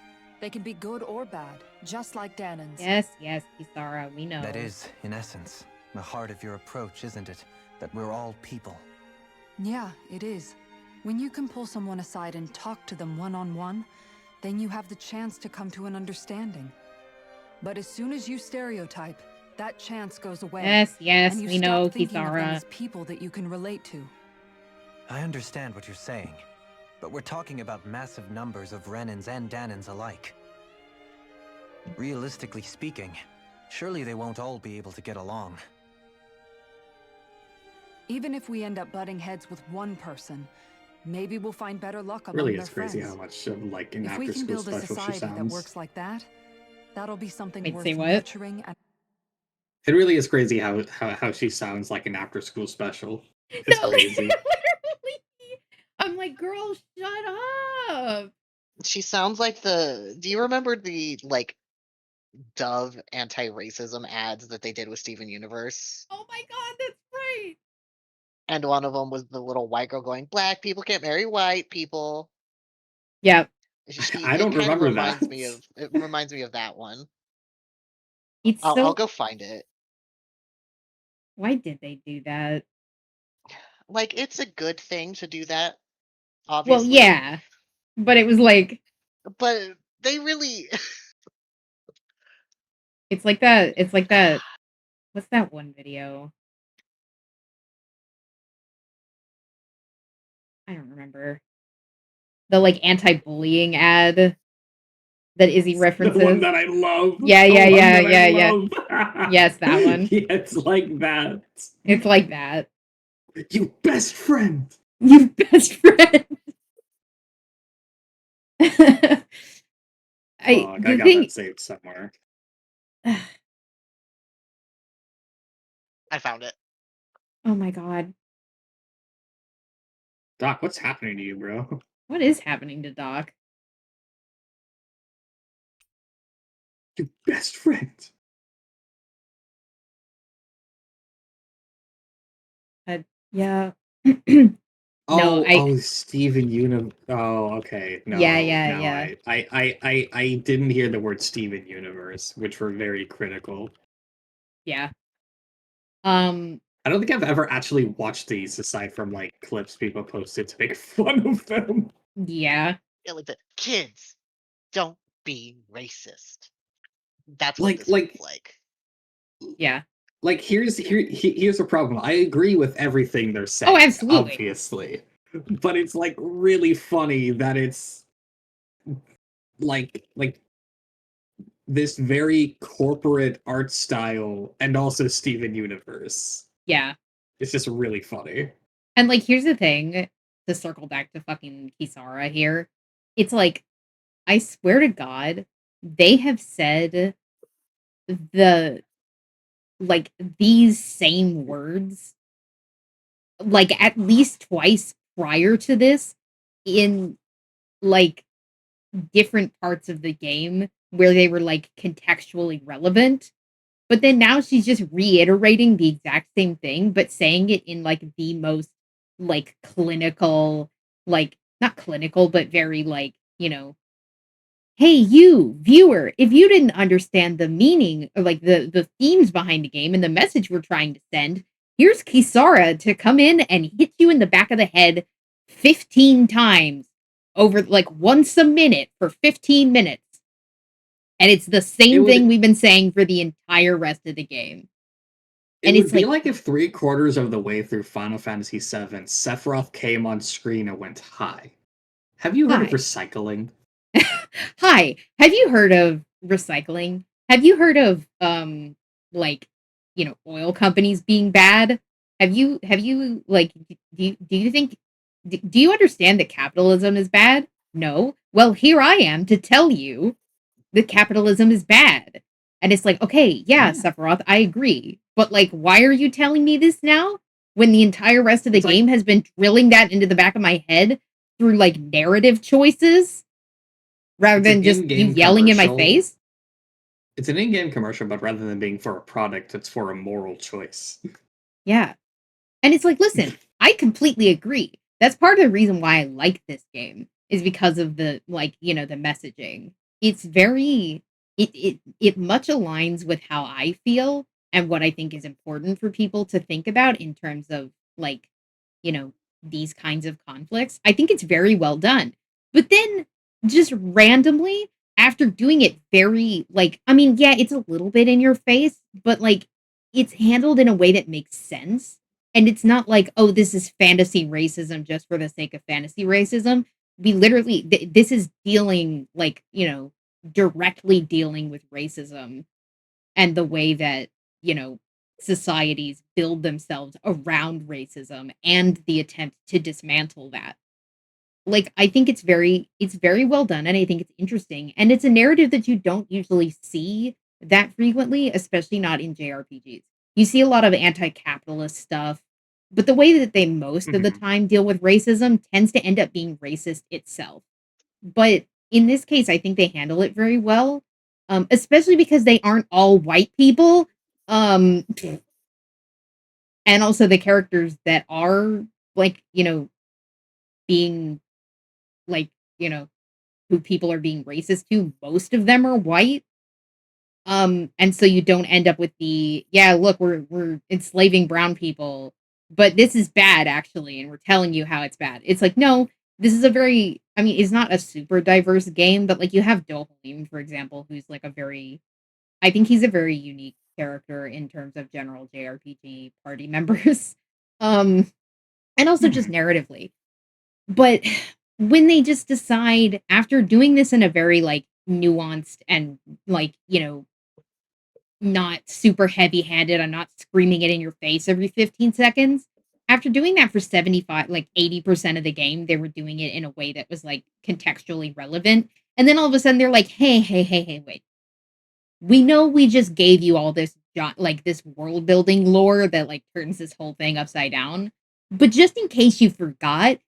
E: They can be good or bad, just like Danans.
A: Yes, yes, Kisara, we know.
H: That is, in essence, the heart of your approach, isn't it? That we're all people.
E: Yeah, it is. When you can pull someone aside and talk to them one-on-one, then you have the chance to come to an understanding. But as soon as you stereotype, that chance goes away.
A: Yes, yes,
E: and you
A: we
E: stop
A: know,
E: thinking of them
A: Kisara.
E: as people that you can relate to.
H: I understand what you're saying, but we're talking about massive numbers of Renans and Danans alike. Realistically speaking, surely they won't all be able to get along.
E: Even if we end up butting heads with one person, maybe we'll find better luck among
B: Really,
E: their
B: it's crazy
E: friends.
B: how much of like an
E: If we can
B: after-school
E: build a
B: special she
E: society that
B: sounds.
E: works like that, that'll be something
A: Wait,
E: worth
A: say what?
E: nurturing and
B: It really is crazy how she sounds like an after-school special. It's
A: No,
B: crazy.
A: literally. I'm like, girl, shut up.
C: She sounds like the. Do you remember the like Dove anti-racism ads that they did with Steven Universe?
A: Oh my god, that's right.
C: And one of them was the little white girl going, "Black people can't marry white people."
A: Yep.
B: I
C: It
B: don't
C: kind of
B: remember
C: reminds
B: that.
C: me of. It reminds me of that one.
A: It's
C: I'll
A: so.
C: go find it.
A: Why did they do that?
C: Like, it's a good thing to do that,
A: Well,
C: obviously.
A: yeah. But it was like.
C: But they really.
A: It's like that. It's like that. What's that one video? I don't remember. The like anti-bullying ad that Izzy
B: The
A: references.
B: one that I love.
A: Yeah,
B: The
A: yeah,
B: one
A: yeah,
B: that
A: yeah,
B: I
A: yeah.
B: love.
A: Yes, that one.
B: Yeah, it's like that.
A: It's like that.
B: You best friend.
A: You best friend.
B: Fuck, I
A: The
B: got
A: thing.
B: that saved somewhere.
C: I found it.
A: Oh my god.
B: Doc, what's happening to you, bro?
A: What is happening to Doc?
B: You best friend.
A: Yeah.
B: Oh,
A: I.
B: oh, Steven Oh, okay. No,
A: Yeah, yeah,
B: no,
A: yeah.
B: I didn't hear the word Steven Universe, which were very critical.
A: Yeah.
B: I don't think I've ever actually watched these aside from like clips people posted to make fun of them.
A: Yeah.
C: Yeah, like the kids, don't be racist. That's what this
B: Like
C: one's like.
A: Yeah.
B: Like here's the problem. I agree with everything they're saying,
A: Oh, absolutely.
B: obviously. But it's like really funny that it's like this very corporate art style and also Steven Universe.
A: Yeah.
B: It's just really funny.
A: And like here's the thing, to circle back to fucking Kisara here. It's like, I swear to God, they have said the like these same words like at least twice prior to this in like different parts of the game where they were like contextually relevant. But then now she's just reiterating the exact same thing, but saying it in like the most like clinical, like not clinical, but very like, hey, you, viewer, if you didn't understand the meaning or like the themes behind the game and the message we're trying to send, here's Kisara to come in and hit you in the back of the head 15 times over like once a minute for 15 minutes. And it's the same thing we've been saying for the entire rest of the game.
B: It would be like if 3/4 of the way through Final Fantasy VII, Sephiroth came on screen and went, "Hi. Have you heard of recycling?"
A: Hi, have you heard of recycling? Have you heard of like, you know, oil companies being bad? Have you like do you think do you understand that capitalism is bad? No. Well, here I am to tell you that capitalism is bad. And it's like, okay, yeah, Sephiroth, I agree. But like, why are you telling me this now? When the entire rest of the game has been drilling that into the back of my head through like narrative choices rather than just you yelling in my face?
B: It's an in-game commercial, but rather than being for a product, it's for a moral choice.
A: Yeah. And it's like, listen, I completely agree. That's part of the reason why I like this game is because of the like, you know, the messaging. It's very it much aligns with how I feel and what I think is important for people to think about in terms of like, you know, these kinds of conflicts. I think it's very well done. But then just randomly after doing it very like I mean, yeah, it's a little bit in your face, but like it's handled in a way that makes sense. And it's not like, oh, this is fantasy racism just for the sake of fantasy racism. We literally this is dealing like, you know, directly dealing with racism and the way that, you know, societies build themselves around racism and the attempt to dismantle that. Like I think it's very well done and I think it's interesting and it's a narrative that you don't usually see that frequently, especially not in JRPGs. You see a lot of anti-capitalist stuff, but the way that they most of the time deal with racism tends to end up being racist itself. But in this case, I think they handle it very well, especially because they aren't all white people. Um, and also the characters that are like, you know, being like, you know, who people are being racist to, most of them are white. And so you don't end up with the, yeah, look, we're enslaving brown people, but this is bad actually, and we're telling you how it's bad. It's like, no, this is a very I mean, it's not a super diverse game, but like you have Dohalim, for example, who's like a very I think he's a very unique character in terms of general JRPG party members. Um, and also just narratively. But when they just decide after doing this in a very like nuanced and like, you know, not super heavy-handed, I'm not screaming it in your face every 15 seconds. After doing that for 75 like 80% of the game, they were doing it in a way that was like contextually relevant. And then all of a sudden they're like, hey, wait. We know we just gave you all this like this world building lore that like turns this whole thing upside down. But just in case you forgot,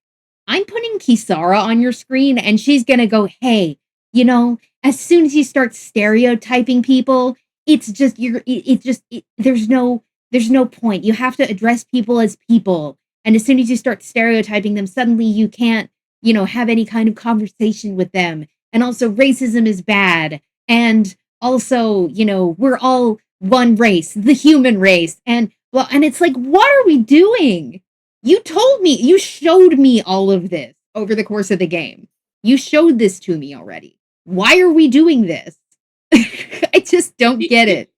A: I'm putting Kisara on your screen and she's gonna go, hey, you know, as soon as you start stereotyping people, it's just there's no point. You have to address people as people. And as soon as you start stereotyping them, suddenly you can't, you know, have any kind of conversation with them. And also racism is bad. And also, you know, we're all one race, the human race. And well, and it's like, what are we doing? You told me, you showed me all of this over the course of the game. You showed this to me already. Why are we doing this? I just don't get it.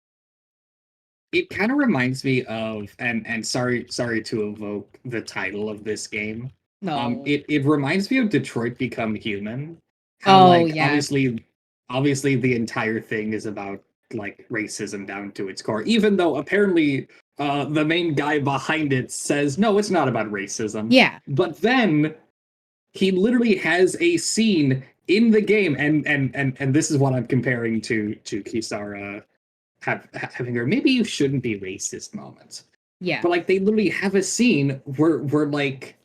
B: It kind of reminds me of and sorry to evoke the title of this game.
A: No.
B: It reminds me of Detroit Become Human. How like
A: yeah.
B: obviously the entire thing is about like racism down to its core, even though apparently the main guy behind it says no, it's not about racism.
A: Yeah.
B: But then he literally has a scene in the game, and this is what I'm comparing to Kisara having her maybe you shouldn't be racist moments.
A: Yeah.
B: But like they literally have a scene where like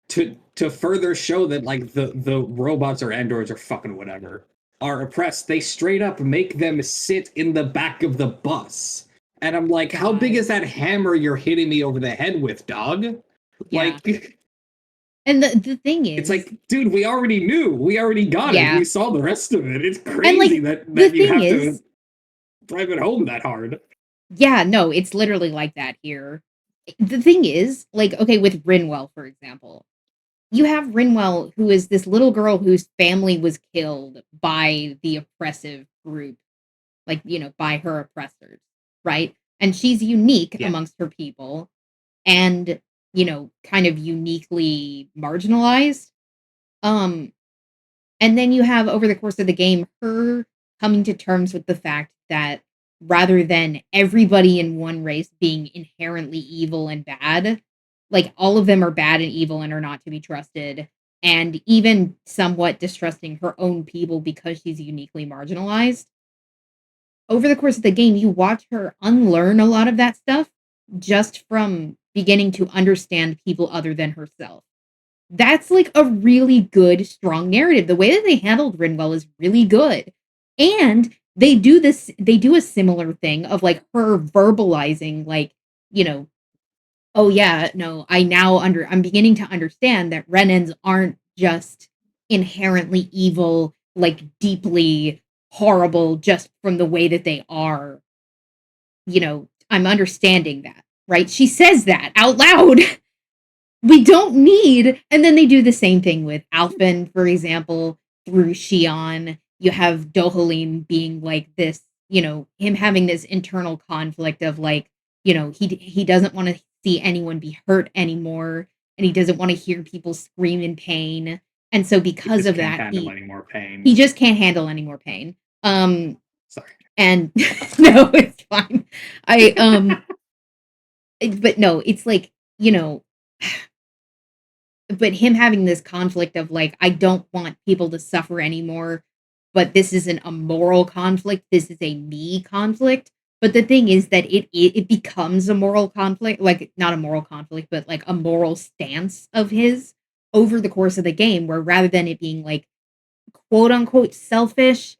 B: to further show that like the robots or androids or fucking whatever are oppressed, they straight up make them sit in the back of the bus. And I'm like, how big is that hammer you're hitting me over the head with, dog?
A: Yeah.
B: Like
A: And the thing is,
B: It's like, dude, we already knew. We already got it.
A: Yeah.
B: We saw the rest of it. It's
A: and
B: crazy
A: like
B: that
A: the
B: you
A: thing
B: have
A: is,
B: to drive it home that hard.
A: yeah, no, it's literally like that here. The thing is, like, okay, with Rinwell, for example, you have Rinwell, who is this little girl whose family was killed by the oppressive group, like, you know, by her oppressors, right? And she's unique
B: Yeah.
A: amongst her people and, you know, kind of uniquely marginalized. Um, and then you have over the course of the game her coming to terms with the fact that rather than everybody in one race being inherently evil and bad, like all of them are bad and evil and are not to be trusted, and even somewhat distrusting her own people because she's uniquely marginalized. Over the course of the game, you watch her unlearn a lot of that stuff just from beginning to understand people other than herself. That's like a really good, strong narrative. The way that they handled Rinwell is really good. And they do a similar thing of like her verbalizing, like, you know, oh yeah, no, I'm beginning to understand that Renans aren't just inherently evil, like deeply horrible just from the way that they are. You know, I'm understanding that, right? She says that out loud. We don't need, and then they do the same thing with Alphen, for example, through Shion. You have Dohalim being like this, you know, him having this internal conflict of like, you know, he doesn't want to see anyone be hurt anymore, and he doesn't want to hear people scream in pain. And so because of that,
B: handle any more pain.
A: he just can't handle any more pain.
B: Sorry.
A: And no, it's fine. But no, it's like, you know, but him having this conflict of like, I don't want people to suffer anymore, but this isn't a moral conflict. This is a me conflict. But the thing is that it becomes a moral conflict, like not a moral conflict, but like a moral stance of his over the course of the game, where rather than it being like quote unquote selfish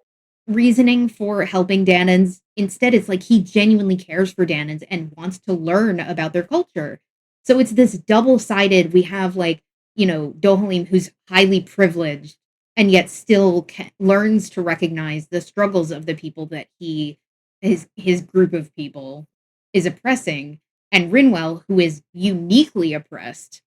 A: reasoning for helping Danans, instead it's like he genuinely cares for Danans and wants to learn about their culture. So it's this double-sided, we have like, you know, Dohalim who's highly privileged and yet still learns to recognize the struggles of the people that his group of people is oppressing, and Rinwell who is uniquely oppressed.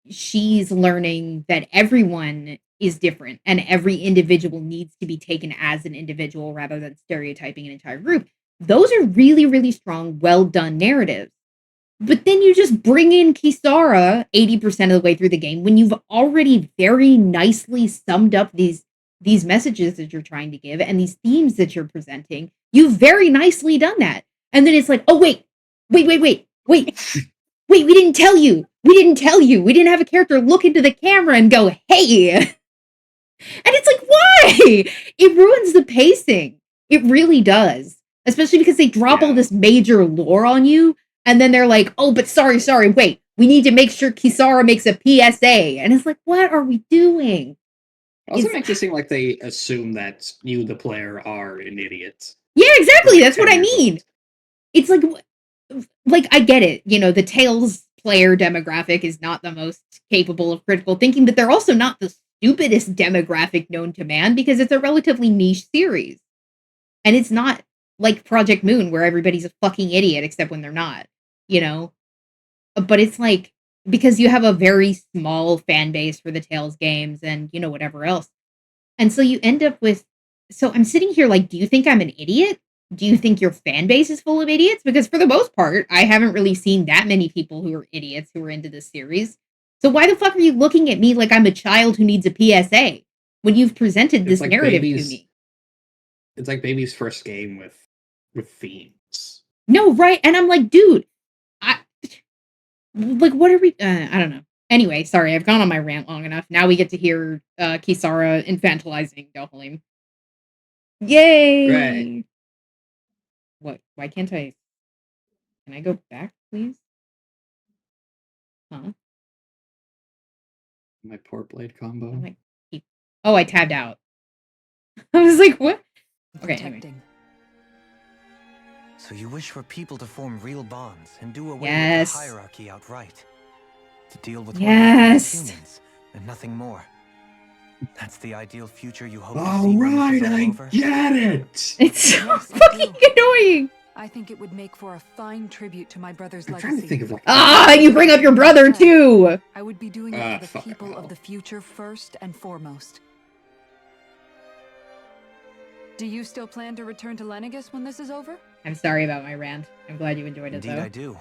A: She's learning that everyone is different and every individual needs to be taken as an individual rather than stereotyping an entire group. Those are really, really strong, well done narratives. But then you just bring in Kisara 80% of the way through the game when you've already very nicely summed up these messages that you're trying to give and these themes that you're presenting. You've very nicely done that. And then it's like, oh, wait, we didn't tell you. We didn't tell you. We didn't have a character look into the camera and go, hey. And it's like, why? It ruins the pacing. It really does. Especially because they drop all this major lore on you. And then they're like, oh, but sorry, wait. We need to make sure Kisara makes a PSA. And it's like, what are we doing?
B: It also makes it seem like they assume that you, the player, are an idiot.
A: Yeah, exactly. That's what I mean. It's like I get it. You know, the Tales player demographic is not the most capable of critical thinking, but they're also not the stupidest demographic known to man because it's a relatively niche series. And it's not like Project Moon where everybody's a fucking idiot except when they're not, you know? But it's like because you have a very small fan base for the Tales games and, you know, whatever else. And so you end up with so I'm sitting here like, do you think I'm an idiot? Do you think your fan base is full of idiots? Because for the most part, I haven't really seen that many people who are idiots who are into this series. So why the fuck are you looking at me like I'm a child who needs a PSA when you've presented this
B: like
A: narrative to me?
B: It's like baby's first game with themes.
A: No, right? And I'm like, dude, what are we? I don't know. Anyway, sorry, I've gone on my rant long enough. Now we get to hear Kisara infantilizing Dohalim. Yay!
B: Right.
A: What? Why can't I? Can I go back, please? Huh?
B: My port blade combo.
A: Oh, I tabbed out. I was like, what? Okay, anyway.
H: So you wish for people to form real bonds and do away with
A: Yes.
H: the hierarchy outright. To deal with
A: Yes.
H: humans and nothing more. That's the ideal future you hope to
B: All
H: see when
B: right,
H: this is all
B: I
H: over?
B: get it.
A: It's so
E: Yes, I
A: fucking
E: do.
A: annoying.
E: I think it would make for a fine tribute to my brother's
B: I'm
E: legacy.
B: trying to think of like.
A: Ah, you bring up your brother too.
E: I would be doing it for the
B: fucking
E: people
B: hell.
E: of the future first and foremost. Do you still plan to return to Lenegis when this is over?
A: I'm sorry about my rant. I'm glad you enjoyed it
H: Indeed,
A: though.
H: I do.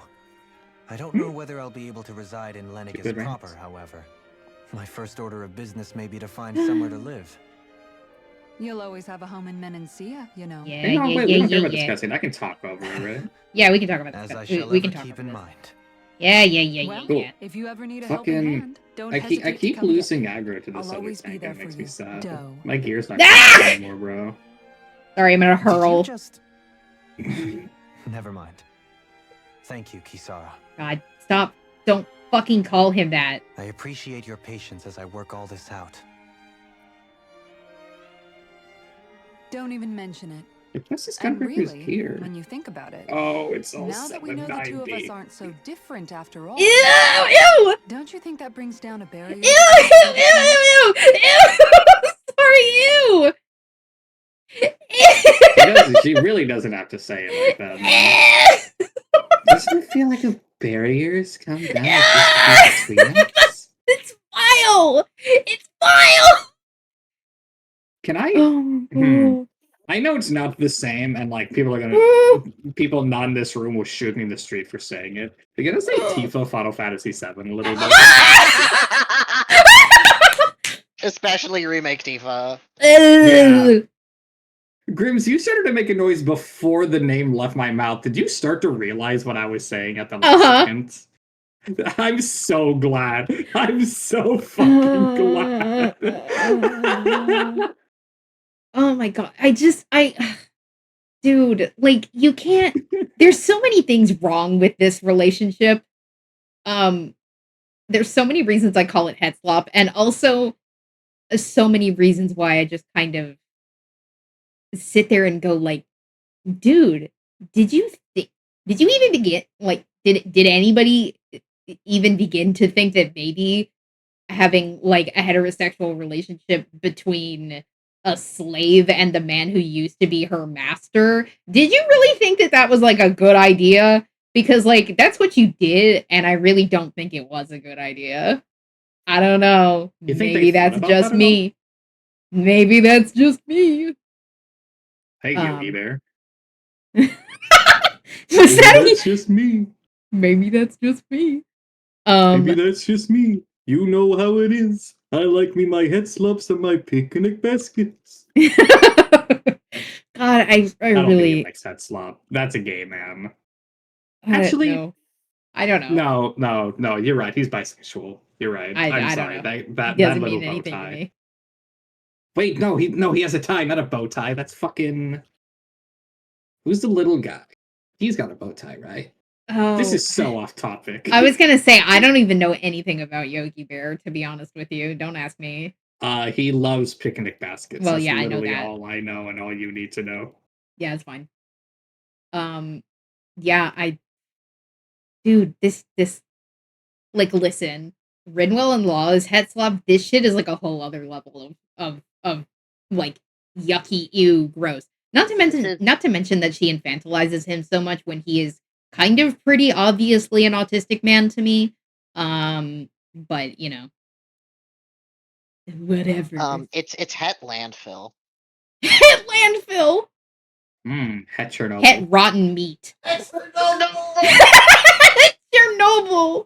H: I don't know whether I'll be able to reside in Lenegis
B: good
H: proper,
B: rant.
H: however. My first order of business may be to find somewhere to live.
E: You'll always have a home in Menancia, you know.
A: Yeah,
B: Hey, no,
A: yeah,
B: wait,
A: yeah,
B: we don't care
A: yeah,
B: about
A: yeah.
B: discussing. I can talk over it, right?
A: Yeah, we can talk about
H: As
A: this.
H: I shall
A: We can
H: ever
A: talk
H: keep
A: about
H: in
A: this.
H: mind.
A: Yeah, yeah, yeah,
E: Well,
A: yeah,
B: Cool.
A: yeah.
E: If you ever need a
B: Fucking-
E: helping hand, don't
B: I
E: hesitate to
B: keep
E: come
B: losing
E: get me.
B: aggro to the
E: I'll
B: solar
E: always be
B: tank.
E: there
B: That makes
E: for
B: me
E: you.
B: sad.
E: Doe.
B: My gear's not
A: Ah!
B: going anymore, bro.
A: Sorry, I'm gonna
H: Did you
A: hurl.
H: just... Never mind. Thank you, Kisara.
A: God, stop. Don't fucking call him that.
H: I appreciate your patience as I work all this out.
E: Don't even mention it.
B: It just is
E: And
B: Skybreaker's
E: really,
B: gear.
E: when you think about it,
B: Oh, it's all
E: now that we know the two of us
B: 790.
E: aren't so different after all,
A: Ew, ew,
E: don't you think that brings down a barrier?
A: ew, ew, ew, ew, ew. Sorry, ew.
B: She really doesn't have to say it like that, man. Doesn't it feel like a barriers come down just between us?
A: It's vile. It's vile.
B: Can I?
A: Oh,
B: I know it's not the same, and like people people not in this room will shoot me in the street for saying it. They're gonna say Tifa Final Fantasy VII a little bit.
C: Especially remake Tifa.
B: Yeah. Grims, you started to make a noise before the name left my mouth. Did you start to realize what I was saying at the last second? I'm so glad. I'm so fucking glad.
A: Oh my god. Dude, like, you can't. There's so many things wrong with this relationship. There's so many reasons I call it head slop, and also so many reasons why I just kind of sit there and go like, dude, did you even begin, like, did anybody even begin to think that maybe having like a heterosexual relationship between a slave and the man who used to be her master, did you really think that that was like a good idea? Because like that's what you did, and I really don't think it was a good idea. I don't know.
B: You think
A: Maybe
B: they thought
A: that's
B: about
A: just
B: that at all?
A: me. Maybe that's just me.
B: Hey, Yogi Bear.
A: Was
B: Maybe
A: that
B: that's just me.
A: Maybe that's just me.
B: Maybe that's just me. You know how it is. I like me my head slops and my picnic baskets.
A: God, I
B: I don't think
A: really
B: he likes head slop. That's a gay man.
A: actually
B: Actually,
A: no. I don't know.
B: No. You're right. He's bisexual. You're right. I'm
A: I
B: sorry.
A: don't know.
B: That
A: Doesn't
B: little
A: mean
B: bow
A: anything to
B: tie.
A: me.
B: Wait, he has a tie, not a bow tie. That's fucking. Who's the little guy? He's got a bow tie, right?
A: Oh,
B: This is so off topic.
A: I was gonna say I don't even know anything about Yogi Bear, to be honest with you. Don't ask me.
B: He loves picnic baskets.
A: Well,
B: That's
A: yeah, I know
B: literally
A: that.
B: all I know and all you need to know.
A: Yeah, it's fine. Yeah, dude, this like, listen, Rinwell and Law's head slop. This shit is like a whole other level of like yucky, ew, gross. Not to mention that she infantilizes him so much when he is kind of pretty obviously an autistic man to me. But you know, whatever.
C: It's Het landfill.
A: Het landfill.
B: Het Chernobyl.
A: Het rotten meat. Chernobyl.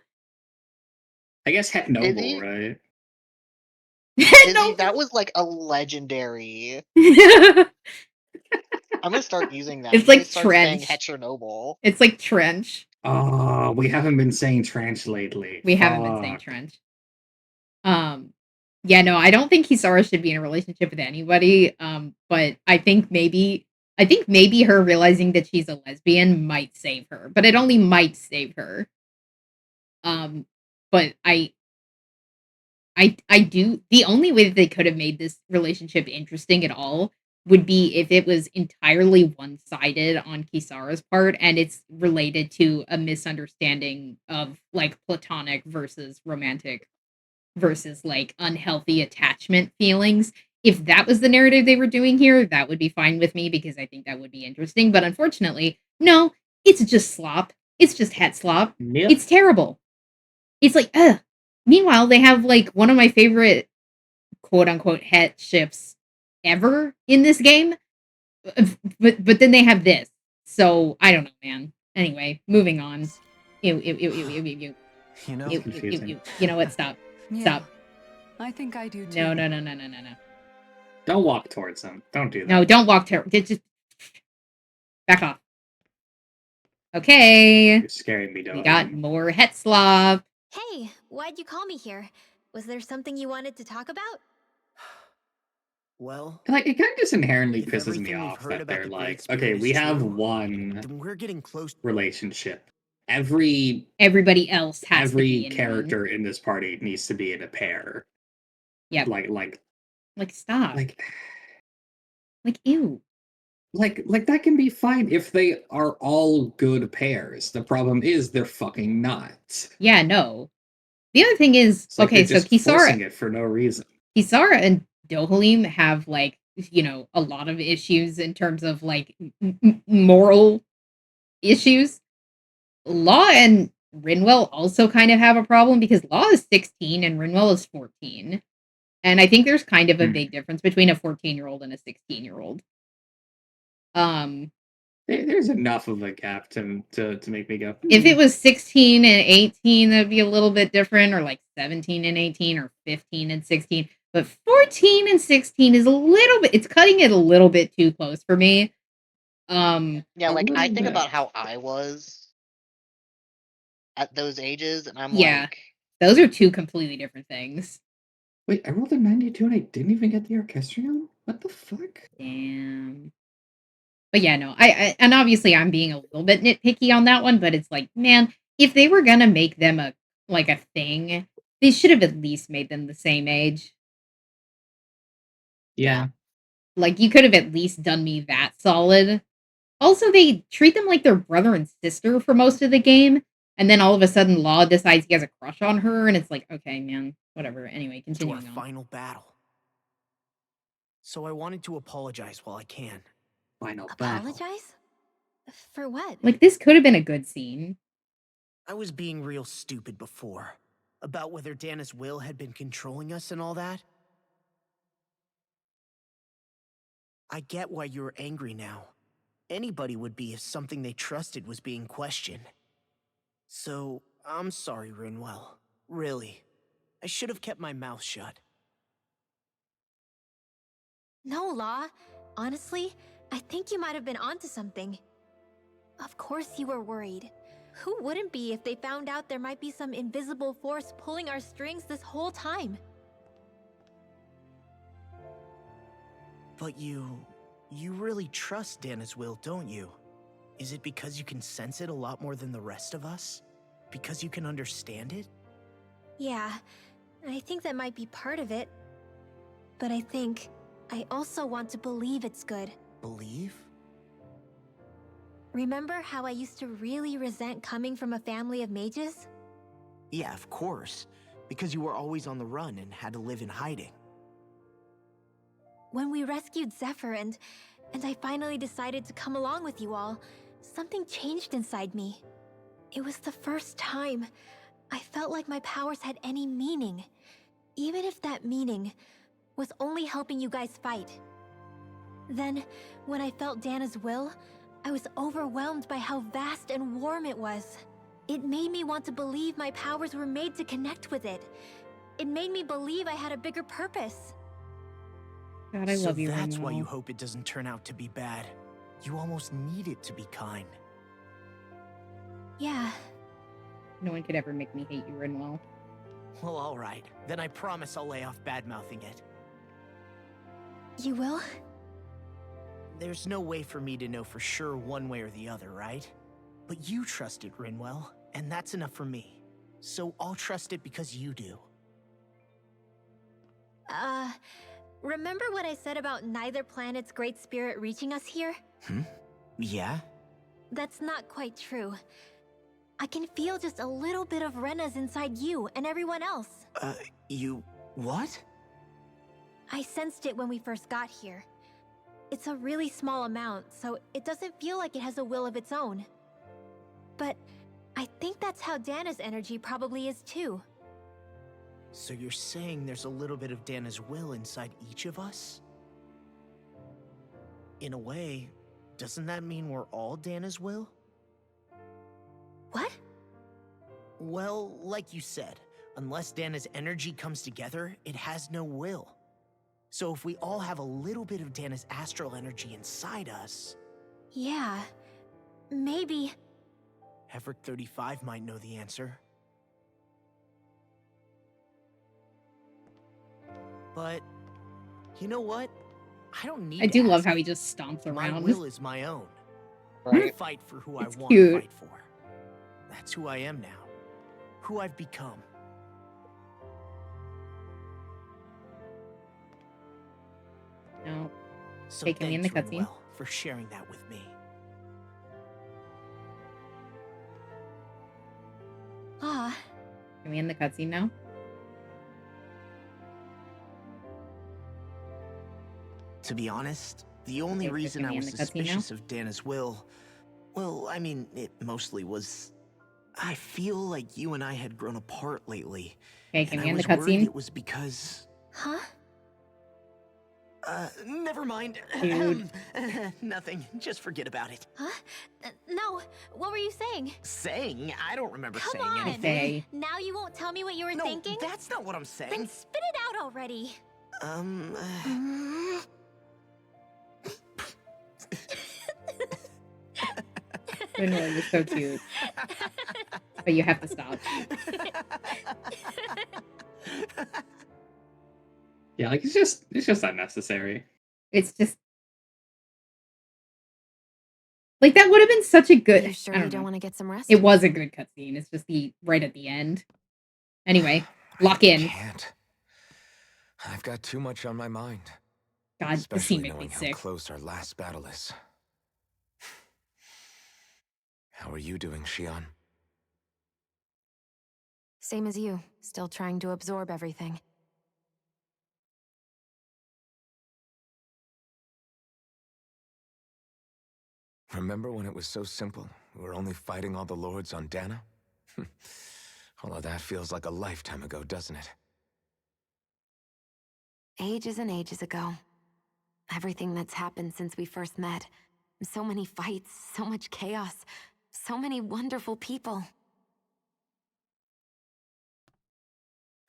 B: I guess Het Noble, right?
C: Izzy, that was like a legendary. I'm gonna start using that.
A: It's
C: I'm gonna
A: like
C: start saying
A: trench.
C: Chernobyl.
A: It's like trench.
B: Oh, we haven't been saying trench lately.
A: We haven't been saying trench. Yeah, no, I don't think Kisara should be in a relationship with anybody. But I think maybe her realizing that she's a lesbian might save her, but it only might save her. But I do. The only way that they could have made this relationship interesting at all would be if it was entirely one-sided on Kisara's part, and it's related to a misunderstanding of, like, platonic versus romantic versus, like, unhealthy attachment feelings. If that was the narrative they were doing here, that would be fine with me because I think that would be interesting, but unfortunately, no, it's just slop. It's just het slop.
B: Yep.
A: It's terrible. It's like, ugh. Meanwhile, they have, like, one of my favorite quote-unquote het ships ever in this game, but then they have this. So, I don't know, man. Anyway, moving on. Ew, ew, ew, ew, ew, ew, ew.
H: You know,
A: Ew, ew, ew,
B: confusing.
A: ew. You know what? Stop.
E: Yeah,
A: Stop.
E: I think I do too.
A: No, no, no.
B: Don't walk towards them. Don't do that.
A: No, don't walk to just back off. Okay.
B: You're scaring me,
A: We got
B: Dolan.
A: more het slop.
J: Hey, why'd you call me here? Was there something you wanted to talk about?
I: Well,
B: Like, it kind of just inherently
I: if
B: pisses me
I: everything we've
B: off
I: heard
B: that
I: about
B: they're
I: the Great
B: like,
I: Spirit
B: okay,
I: is
B: we have
I: true,
B: one
I: then we're getting close.
B: relationship. Everybody
A: else has to be in
B: character in this party needs to be in a pair.
A: Yep.
B: Like
A: Stop.
B: like
A: Ew.
B: like that can be fine if they are all good pairs. The problem is they're fucking not.
A: Yeah, no. The other thing is,
B: It's like
A: okay,
B: they're
A: so
B: just forcing it for no reason.
A: Kisara and Dohalim have, like, you know, a lot of issues in terms of, like, moral issues. Law and Rinwell also kind of have a problem because Law is 16 and Rinwell is 14. And I think there's kind of a big difference between a 14-year-old and a 16-year-old.
B: There's enough of a gap to make me go.
A: If it was 16 and 18, that'd be a little bit different, or like 17 and 18, or 15 and 16. But 14 and 16 is a little bit, it's cutting it a little bit too close for me.
C: Yeah,
B: A
C: like, I
B: little
C: think
B: bit.
C: about how I was at those ages, and I'm
A: Yeah,
C: like,
A: those are two completely different things.
B: Wait, I rolled a 92 and I didn't even get the orchestrion? What the fuck?
A: Damn. But yeah, no, I and obviously I'm being a little bit nitpicky on that one, but it's like, man, if they were gonna make them a thing, they should have at least made them the same age.
B: Yeah.
A: Like, you could have at least done me that solid. Also, they treat them like their brother and sister for most of the game, and then all of a sudden Law decides he has a crush on her, and it's like, okay, man, whatever. Anyway,
I: To
A: continuing
I: our
A: on.
I: final battle. So I wanted to apologize while I can.
B: Final battle.
J: Apologize? For what?
A: Like, this could have been a good scene.
I: I was being real stupid before. About whether Dana's will had been controlling us and all that. I get why you're angry now. Anybody would be if something they trusted was being questioned. So, I'm sorry, Rinwell. Really. I should have kept my mouth shut.
J: No, Law. Honestly, I think you might have been onto something. Of course you were worried. Who wouldn't be if they found out there might be some invisible force pulling our strings this whole time?
I: But you really trust Dana's will, don't you? Is it because you can sense it a lot more than the rest of us? Because you can understand it?
J: Yeah, I think that might be part of it. But I think I also want to believe it's good.
I: Believe?
J: Remember how I used to really resent coming from a family of mages?
I: Yeah, of course. Because you were always on the run and had to live in hiding.
J: When we rescued Zephyr and I finally decided to come along with you all, something changed inside me. It was the first time I felt like my powers had any meaning, even if that meaning was only helping you guys fight. Then, when I felt Dana's will, I was overwhelmed by how vast and warm it was. It made me want to believe my powers were made to connect with it. It made me believe I had a bigger purpose.
A: God, I love you,
I: So that's why
A: Rinwell.
I: you hope it doesn't turn out to be bad. You almost need it to be kind.
J: Yeah.
A: No one could ever make me hate you, Rinwell.
I: Well, alright. Then I promise I'll lay off bad-mouthing it.
J: You will?
I: There's no way for me to know for sure one way or the other, right? But you trust it, Rinwell, and that's enough for me. So I'll trust it because you do.
J: remember what I said about neither planet's great spirit reaching us here?
I: Yeah?
J: That's not quite true. I can feel just a little bit of Rena's inside you and everyone else.
I: You... what?
J: I sensed it when we first got here. It's a really small amount, so it doesn't feel like it has a will of its own. But I think that's how Dana's energy probably is too.
I: So you're saying there's a little bit of Dana's will inside each of us? In a way, doesn't that mean we're all Dana's will?
J: What?
I: Well, like you said, unless Dana's energy comes together, it has no will. So if we all have a little bit of Dana's astral energy inside us...
J: Yeah, maybe...
I: Heverick 35 might know the answer. But, you know what? I don't need
A: I do
I: to
A: love
I: ask.
A: how he just stomps
I: My
A: around.
I: will is my own. I
B: Right?
I: fight for who I
A: It's
I: want
A: cute.
I: to fight for. That's who I am now. Who I've become.
A: No.
I: So
A: Taking me in the
I: thanks,
A: cutscene.
I: Rinwell, for sharing that with me.
J: Ah,
A: Are we in the cutscene now?
I: To be honest, the only
A: Okay,
I: reason
A: taking
I: I
A: me in
I: was
A: the cutscene now?
I: suspicious of Dana's will, well, I mean, it mostly was... I feel like you and I had grown apart lately.
A: Okay,
I: And
A: can
I: I
A: we in the
I: was worried
A: cutscene?
I: it was because...
J: huh?
I: Never mind.
A: Dude.
I: Nothing. Just forget about it.
J: Huh? No, what were you saying?
I: Saying? I don't remember
J: Come
I: saying
J: on!
I: anything.
A: Say.
J: Now you won't tell me what you were
I: No,
J: thinking?
I: that's not what I'm saying.
J: Then spit it out already!
A: Rinwell, you're so cute. But you have to stop.
B: Yeah, like it's just unnecessary.
A: It's just like that would have been such a good.
G: You sure
A: I
G: you
A: don't
G: don't
A: know.
G: want to get some rest?
A: It was a good cutscene. It's just the right at the end. Anyway, lock
D: I
A: in.
D: can't. I've got too much on my mind.
A: God, this
D: Especially
A: scene makes me
D: knowing how
A: sick.
D: close our last battle is. How are you doing, Shion?
G: Same as you, still trying to absorb everything.
D: Remember when it was so simple? We were only fighting all the lords on Dana? All of that feels like a lifetime ago, doesn't it?
G: Ages and ages ago. Everything that's happened since we first met. So many fights, so much chaos, so many wonderful people.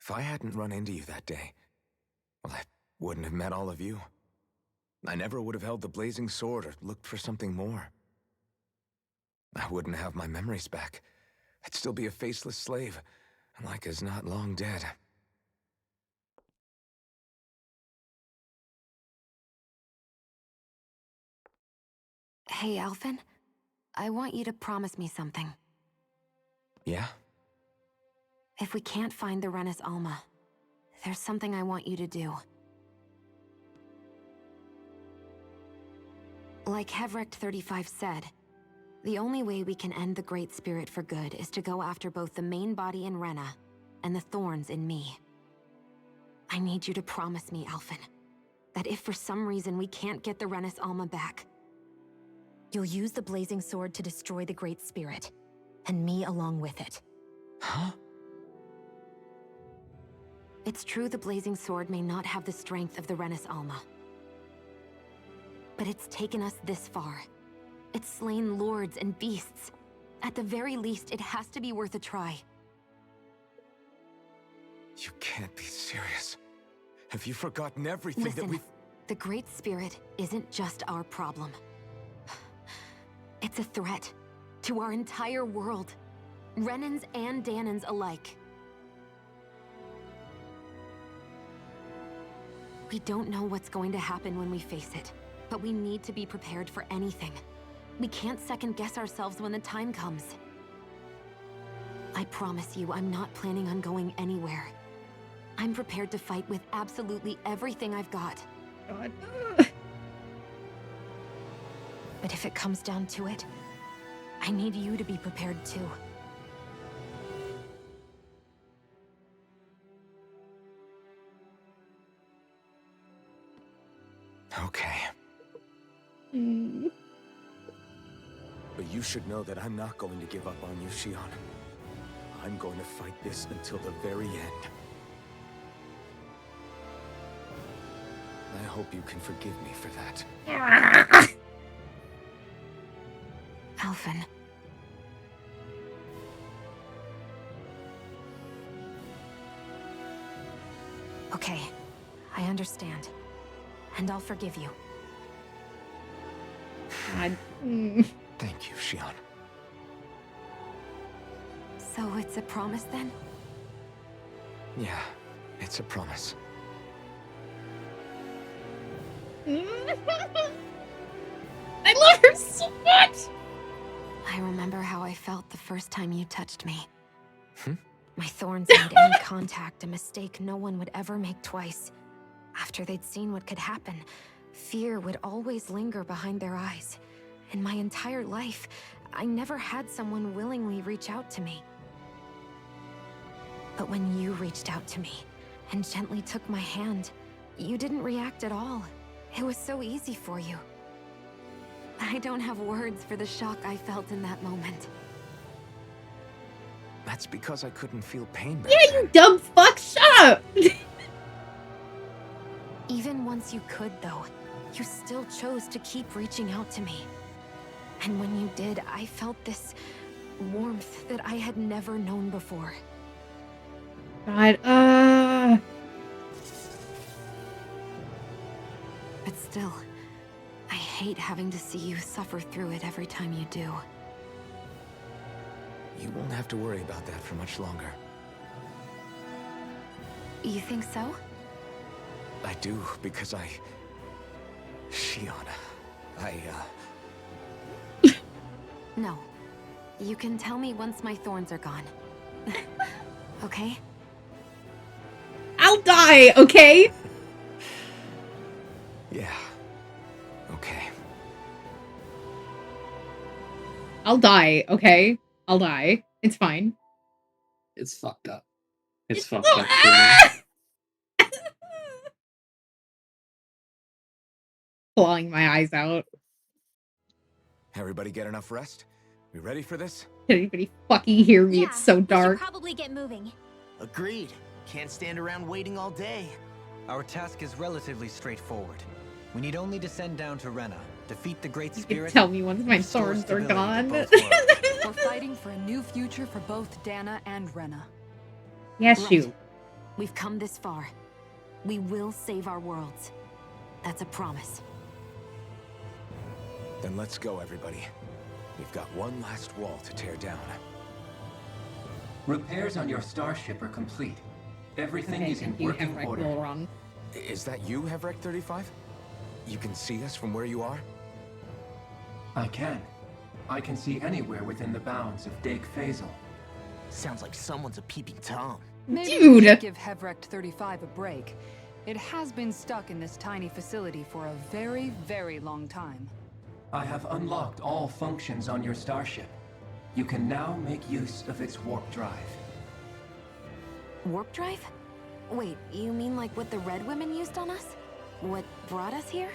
D: If I hadn't run into you that day, well, I wouldn't have met all of you. I never would have held the blazing sword or looked for something more. I wouldn't have my memories back. I'd still be a faceless slave, like as not long dead.
G: Hey, Alphen. I want you to promise me something.
D: Yeah?
G: If we can't find the Renis Alma, there's something I want you to do. Like Heverick 35 said, the only way we can end the Great Spirit for good is to go after both the main body in Rena and the thorns in me. I need you to promise me, Alphen, that if for some reason we can't get the Renis Alma back, you'll use the blazing sword to destroy the Great Spirit, and me along with it.
D: Huh?
G: It's true the blazing sword may not have the strength of the Renis Alma. But it's taken us this far. It's slain lords and beasts. At the very least, it has to be worth a try.
D: You can't be serious. Have you forgotten everything that
G: Listen,
D: we've...
G: the Great Spirit isn't just our problem. It's a threat to our entire world. Renans and Danans alike. We don't know what's going to happen when we face it, but we need to be prepared for anything. We can't second-guess ourselves when the time comes. I promise you, I'm not planning on going anywhere. I'm prepared to fight with absolutely everything I've got.
A: God.
G: But if it comes down to it, I need you to be prepared too.
D: Okay.
A: Mm.
D: But you should know that I'm not going to give up on you, Shion. I'm going to fight this until the very end. I hope you can forgive me for that.
G: Alphen. Okay, I understand. And I'll forgive you.
A: God.
D: Thank you, Shion.
G: So it's a promise then?
D: Yeah, it's a promise.
A: I love her so much!
G: I remember how I felt the first time you touched me.
D: Hmm?
G: My thorns made any contact a mistake no one would ever make twice. After they'd seen what could happen, fear would always linger behind their eyes. In my entire life, I never had someone willingly reach out to me. But when you reached out to me and gently took my hand, you didn't react at all. It was so easy for you. I don't have words for the shock I felt in that moment.
D: That's because I couldn't feel pain back
A: Yeah,
D: then.
A: you dumb fuck, shut up!
G: Even once you could, though, you still chose to keep reaching out to me. And when you did, I felt this warmth that I had never known before.
A: God,
G: But still, I hate having to see you suffer through it every time you do.
D: You won't have to worry about that for much longer.
G: You think so?
D: I do, because Shion,
G: No. You can tell me once my thorns are gone. Okay?
A: I'll die, okay?
D: Yeah. Okay.
A: I'll die, okay? I'll die. It's fine.
B: It's fucked up. It's fucked up. Truly.
A: Clawing my eyes out.
D: Everybody get enough rest? We ready for this?
A: Can anybody fucking hear me? It's so
J: We should
A: dark.
J: probably get moving.
I: Agreed. Can't stand around waiting all day.
H: Our task is relatively straightforward. We need only descend down to Rena, defeat the Great
A: You can
H: Spirit.
A: tell me once my
H: restore
A: thorns are
H: stability to
A: gone.
H: both worlds.
E: We're fighting for a new future for both Dana and Rena.
A: Yes,
G: Right.
A: you.
G: We've come this far. We will save our worlds. That's a promise.
D: Then let's go, everybody. We've got one last wall to tear down.
K: Repairs on your starship are complete. Everything
A: Okay,
K: is in
A: thank you,
K: working
A: Henrik
K: order.
A: Wolron.
D: Is that you, Hevrek 35? You can see us from where you are?
K: I can. I can see anywhere within the bounds of Dake Faisal.
I: Sounds like someone's a peeping Tom.
E: Maybe
A: Dude.
E: we should give Hevrect 35 a break. It has been stuck in this tiny facility for a very, very long time.
K: I have unlocked all functions on your starship. You can now make use of its warp drive.
G: Warp drive? Wait, you mean like what the Red Women used on us? What brought us here?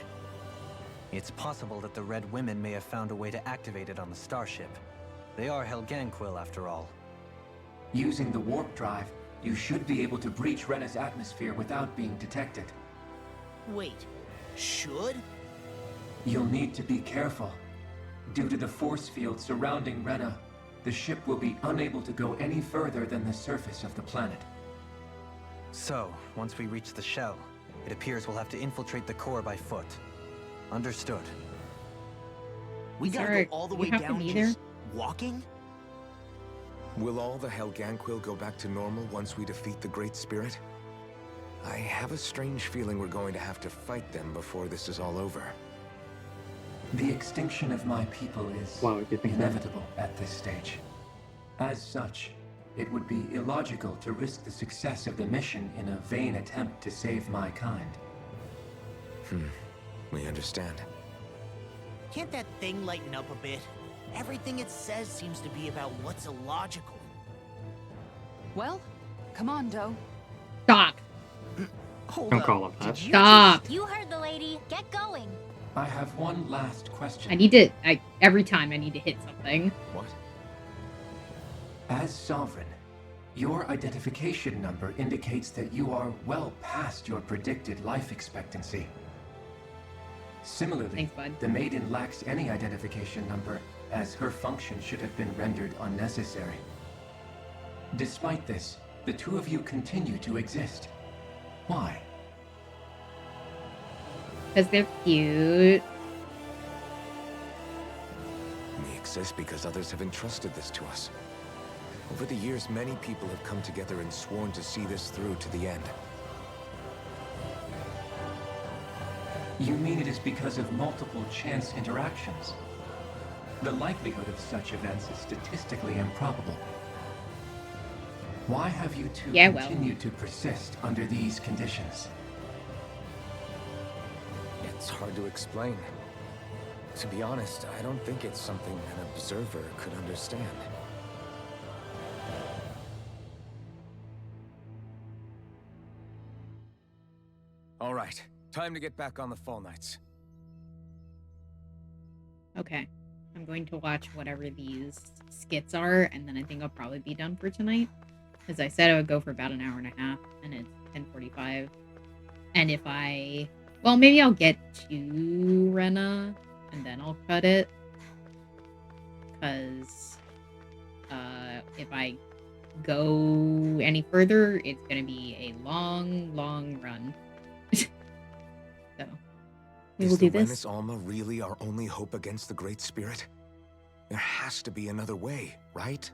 H: It's possible that the Red Women may have found a way to activate it on the starship. They are Helganquil, after all.
K: Using the warp drive, you should be able to breach Rena's atmosphere without being detected.
I: Wait, should?
K: You'll need to be careful. Due to the force field surrounding Rena, the ship will be unable to go any further than the surface of the planet.
H: So, once we reach the shell, it appears we'll have to infiltrate the core by foot. Understood.
I: We gotta
A: Sorry,
I: go all the
A: you
I: way
A: have to
I: down
A: be there?
I: just walking?
D: Will all the Helganquil go back to normal once we defeat the Great Spirit? I have a strange feeling we're going to have to fight them before this is all over.
K: The extinction of my people is
B: Wow, you think that?
K: inevitable at this stage. As such, it would be illogical to risk the success of the mission in a vain attempt to save my kind.
D: We understand.
I: Can't that thing lighten up a bit? Everything it says seems to be about what's illogical.
E: Well, come on, Doe.
A: Stop.
I: Hold
B: Don't
I: up.
B: call him that.
I: Did you
A: Stop.
J: You heard the lady. Get going.
K: I have one last question.
A: Every time I need to hit something.
D: What?
K: As Sovereign, your identification number indicates that you are well past your predicted life expectancy. Similarly,
A: Thanks, bud.
K: the Maiden lacks any identification number, as her function should have been rendered unnecessary. Despite this, the two of you continue to exist. Why?
A: Because they're cute.
D: We exist because others have entrusted this to us. Over the years, many people have come together and sworn to see this through to the end.
K: You mean it is because of multiple chance interactions? The likelihood of such events is statistically improbable. Why have you two continued to persist under these conditions?
D: It's hard to explain. To be honest, I don't think it's something an observer could understand. All right, time to get back on the Fall Knights.
A: Okay. I'm going to watch whatever these skits are, and then I think I'll probably be done for tonight. As I said, I would go for about an hour and a half, and it's 10:45. And if well, maybe I'll get to Rena, and then I'll cut it. Because if I go any further, it's going to be a long, long run. So, we will do this.
D: Is the Alma really our only hope against the Great Spirit? There has to be another way, right?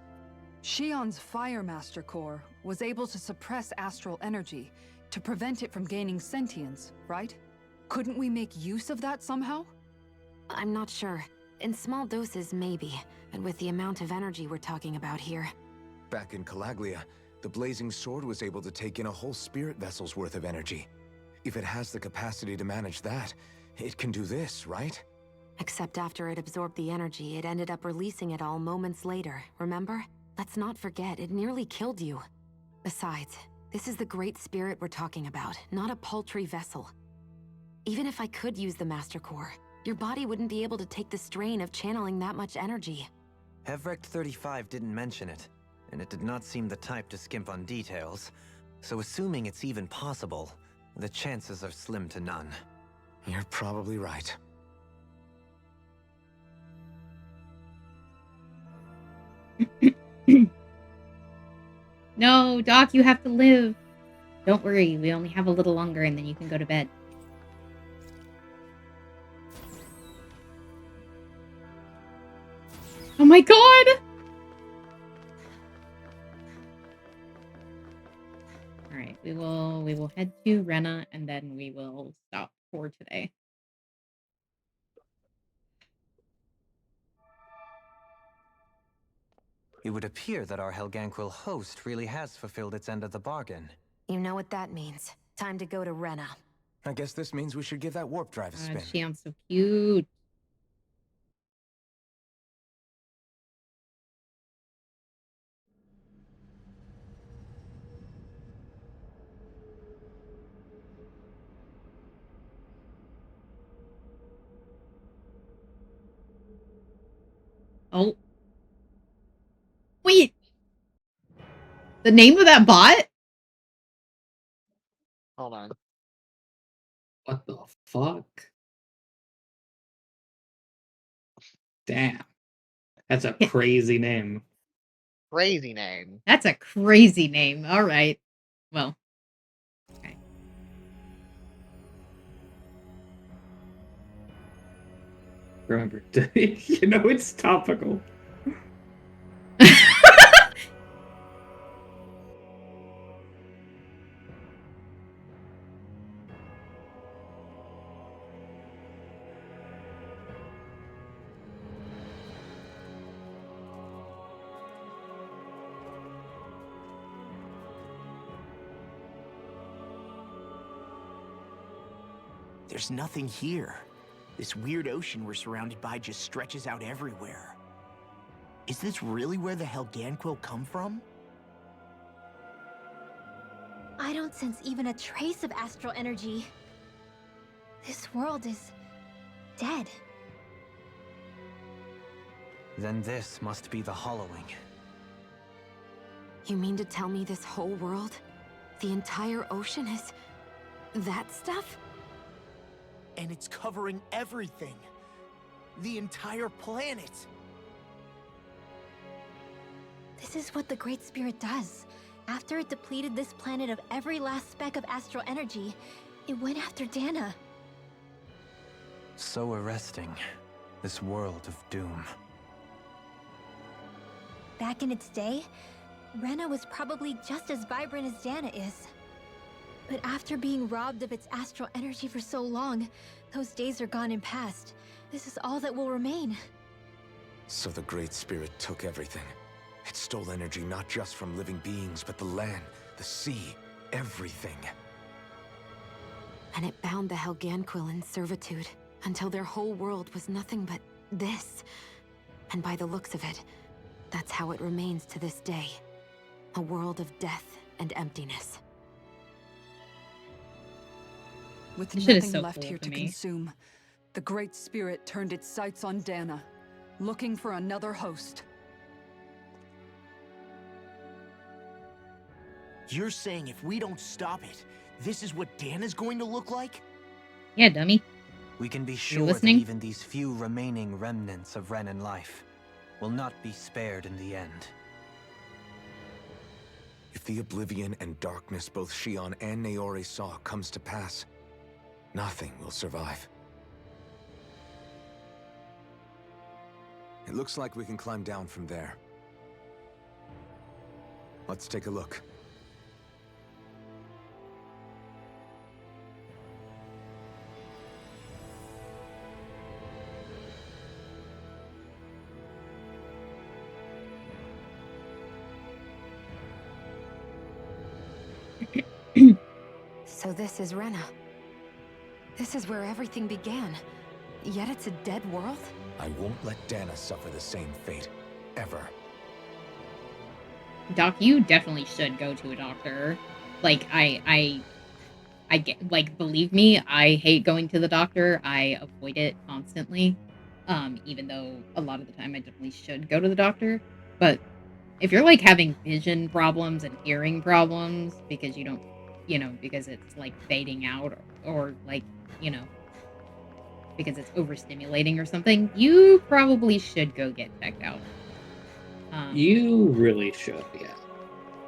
E: Shion's Fire Master Core was able to suppress astral energy to prevent it from gaining sentience, right? Couldn't we make use of that somehow?
G: I'm not sure. In small doses, maybe. And with the amount of energy we're talking about here.
D: Back in Calaglia, the Blazing Sword was able to take in a whole spirit vessel's worth of energy. If it has the capacity to manage that, it can do this, right?
G: Except after it absorbed the energy, it ended up releasing it all moments later, remember? Let's not forget, it nearly killed you. Besides, this is the Great Spirit we're talking about, not a paltry vessel. Even if I could use the Master Core, your body wouldn't be able to take the strain of channeling that much energy.
H: Hevrect 35 didn't mention it, and it did not seem the type to skimp on details, so assuming it's even possible, the chances are slim to none.
D: You're probably right.
A: No, Doc, you have to live. Don't worry, we only have a little longer and then you can go to bed. Oh my god! Alright, we will head to Rena and then we will stop for today.
H: It would appear that our Helganquil host really has fulfilled its end of the bargain.
G: You know what that means. Time to go to Rena.
D: I guess this means we should give that warp drive a spin.
A: Shion's so cute. Oh. Wait. The name of that bot?
C: Hold on.
B: What the fuck? Damn. That's a crazy name.
C: Crazy name.
A: That's a crazy name. All right. Well. Okay.
B: Remember, you know it's topical.
I: there's nothing here. This weird ocean we're surrounded by just stretches out everywhere. Is this really where the Helganquil come from?
J: I don't sense even a trace of astral energy. This world is dead.
H: Then this must be the hollowing.
G: You mean to tell me this whole world, the entire ocean is that stuff?
I: And it's covering everything. The entire planet.
J: This is what the Great Spirit does. After it depleted this planet of every last speck of astral energy, it went after Dana.
H: So arresting. This world of doom.
J: Back in its day, Rena was probably just as vibrant as Dana is. But after being robbed of its astral energy for so long, those days are gone and past. This is all that will remain.
D: So the Great Spirit took everything. It stole energy not just from living beings, but the land, the sea, everything.
G: And it bound the Helganquil in servitude until their whole world was nothing but this. And by the looks of it, that's how it remains to this day. A world of death and emptiness.
E: With
A: This shit is
E: nothing
A: so
E: left
A: cool
E: here
A: to
E: to
A: me.
E: consume, the Great Spirit turned its sights on Dana, looking for another host.
I: You're saying if we don't stop it, this is what Dana's going to look like?
A: Yeah, dummy.
H: We can be sure that
A: listening?
H: even these few remaining remnants of Renan life will not be spared in the end.
D: If the oblivion and darkness both Shion and Naori saw comes to pass, nothing will survive. It looks like we can climb down from there. Let's take a look.
G: So this is Rena. This is where everything began. Yet it's a dead world?
D: I won't let Dana suffer the same fate. Ever.
A: Doc, you definitely should go to a doctor. Like, I get, like, believe me, I hate going to the doctor. I avoid it constantly. Even though a lot of the time I definitely should go to the doctor. But if you're, like, having vision problems and hearing problems because you don't, because it's, like, fading out or like, because it's overstimulating or something, you probably should go get checked out.
B: You really should, yeah.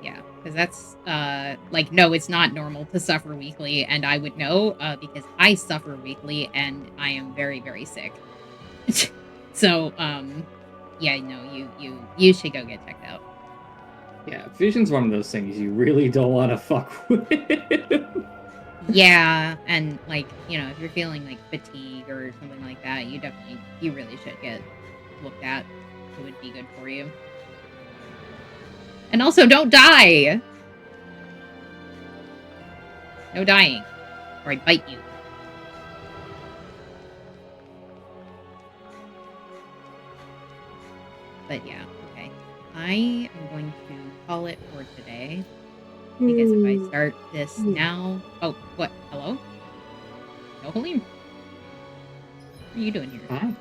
A: Yeah, because that's, no, it's not normal to suffer weekly, and I would know, because I suffer weekly, and I am very, very sick. So, yeah, no, you should go get checked out.
B: Yeah, vision's one of those things you really don't want to fuck with.
A: Yeah, and, like, if you're feeling, like, fatigue or something like that, you really should get looked at. It would be good for you. And also, don't die! No dying. Or I bite you. But yeah, okay. I am going to call it for today. Because if I start this now... Oh, what? Hello? No, Halim. What are you doing here?
B: Hi.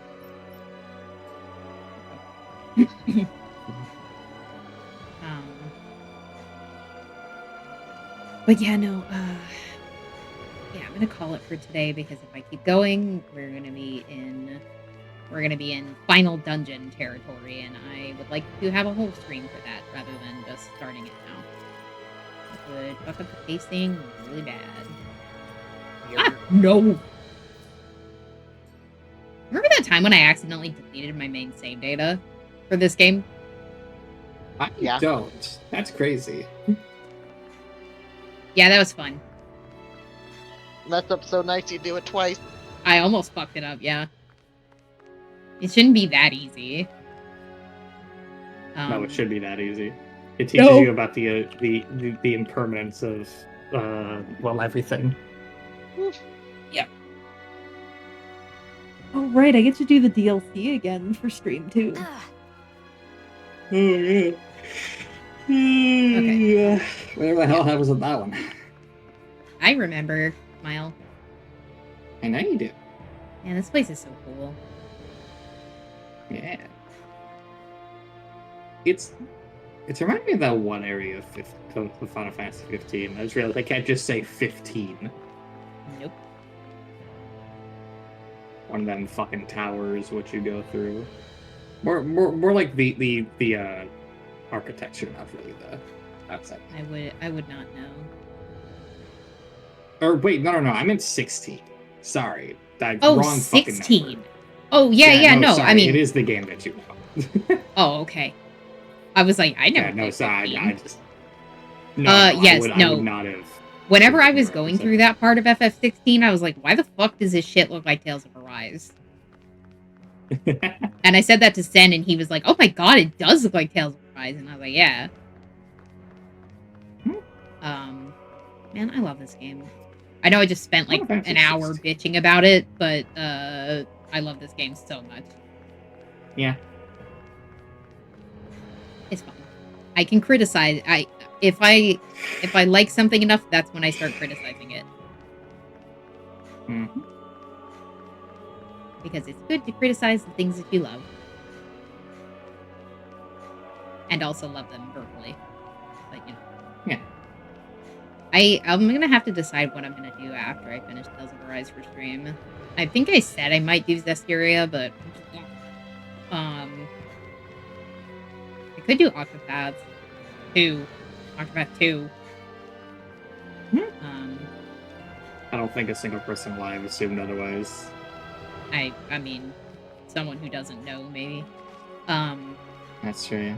A: But yeah, no, yeah, I'm gonna call it for today because if I keep going, we're gonna be in final dungeon territory, and I would like to have a whole stream for that rather than just starting it now. It would fuck up the pacing really bad. Ah, no! Remember that time when I accidentally deleted my main save data for this game?
B: I don't. That's crazy.
A: Yeah, that was fun.
C: That's up so nice you do it twice.
A: I almost fucked it up, yeah. It shouldn't be that easy.
B: No, it should be that easy. It teaches you about the impermanence of everything.
A: Yep. Oh, right, I get to do the DLC again for stream, too.
B: Oh, yeah.
A: Okay.
B: Yeah. Whatever the hell happens with that one?
A: I remember, Smile.
B: I know you do.
A: Man, this place is so cool.
B: Yeah. It's reminding me of that one area of Final Fantasy 15. I just realized I can't just say 15.
A: Nope.
B: One of them fucking towers, what you go through. More like the architecture, not really the outside.
A: I would not know.
B: Or wait, no, I meant 16. Sorry,
A: Oh,
B: wrong
A: 16.
B: fucking number.
A: Oh, yeah, no,
B: sorry,
A: I mean...
B: it is the game that you know.
A: Oh, okay. I was like, I never
B: Yeah, no,
A: played
B: sorry,
A: 15.
B: I just... No,
A: yes,
B: I would not have...
A: Whenever I was going through that part of FF16, I was like, why the fuck does this shit look like Tales of Arise? And I said that to Sen, and he was like, oh my god, it does look like Tales of Arise. And I was like, yeah. Man, I love this game. I know I just spent like an hour bitching about it, but I love this game so much.
B: Yeah.
A: It's fun. I can criticize. If I like something enough, that's when I start criticizing it.
B: Mm-hmm.
A: Because it's good to criticize the things that you love. And also love them verbally. But, you know.
B: Yeah.
A: I'm gonna have to decide what I'm gonna do after I finish Tales of Arise for stream. I think I said I might do Zestiria, but... I could do Octopath 2. Octopath 2.
B: I don't think a single person alive assumed otherwise.
A: I mean, someone who doesn't know, maybe.
B: That's true, yeah.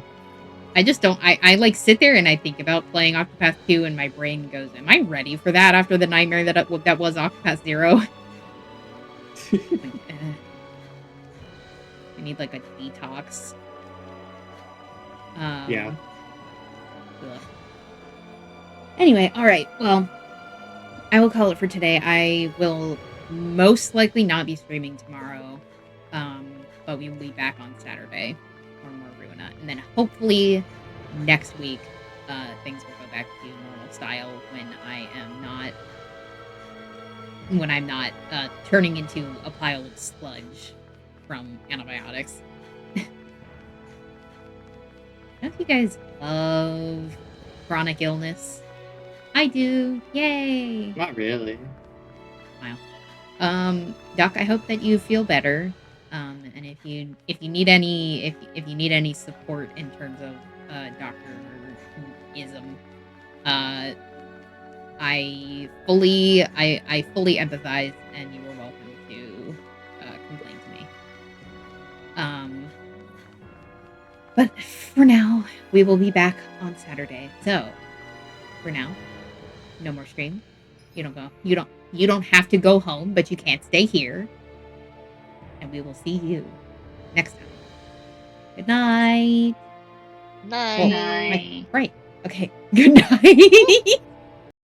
A: I just don't... I like, sit there and I think about playing Octopath 2, and my brain goes, am I ready for that after the nightmare that was Octopath 0? Like, I need, like, a detox.
B: Yeah.
A: Ugh. Anyway, alright, well, I will call it for today. I will most likely not be streaming tomorrow, but we will be back on Saturday for more Ruina. And then hopefully next week, things will go back to normal style when I'm not turning into a pile of sludge from antibiotics. Don't you guys love chronic illness? I do. Yay!
B: Not really.
A: Wow. Doc, I hope that you feel better. And if you need any support in terms of doctor-ism, I fully empathize, and you are welcome to complain to me. But for now, we will be back on Saturday. So, for now, no more stream. You don't have to go home, but you can't stay here. And we will see you next time. Good night.
C: Night.
A: Right. Okay. Good night.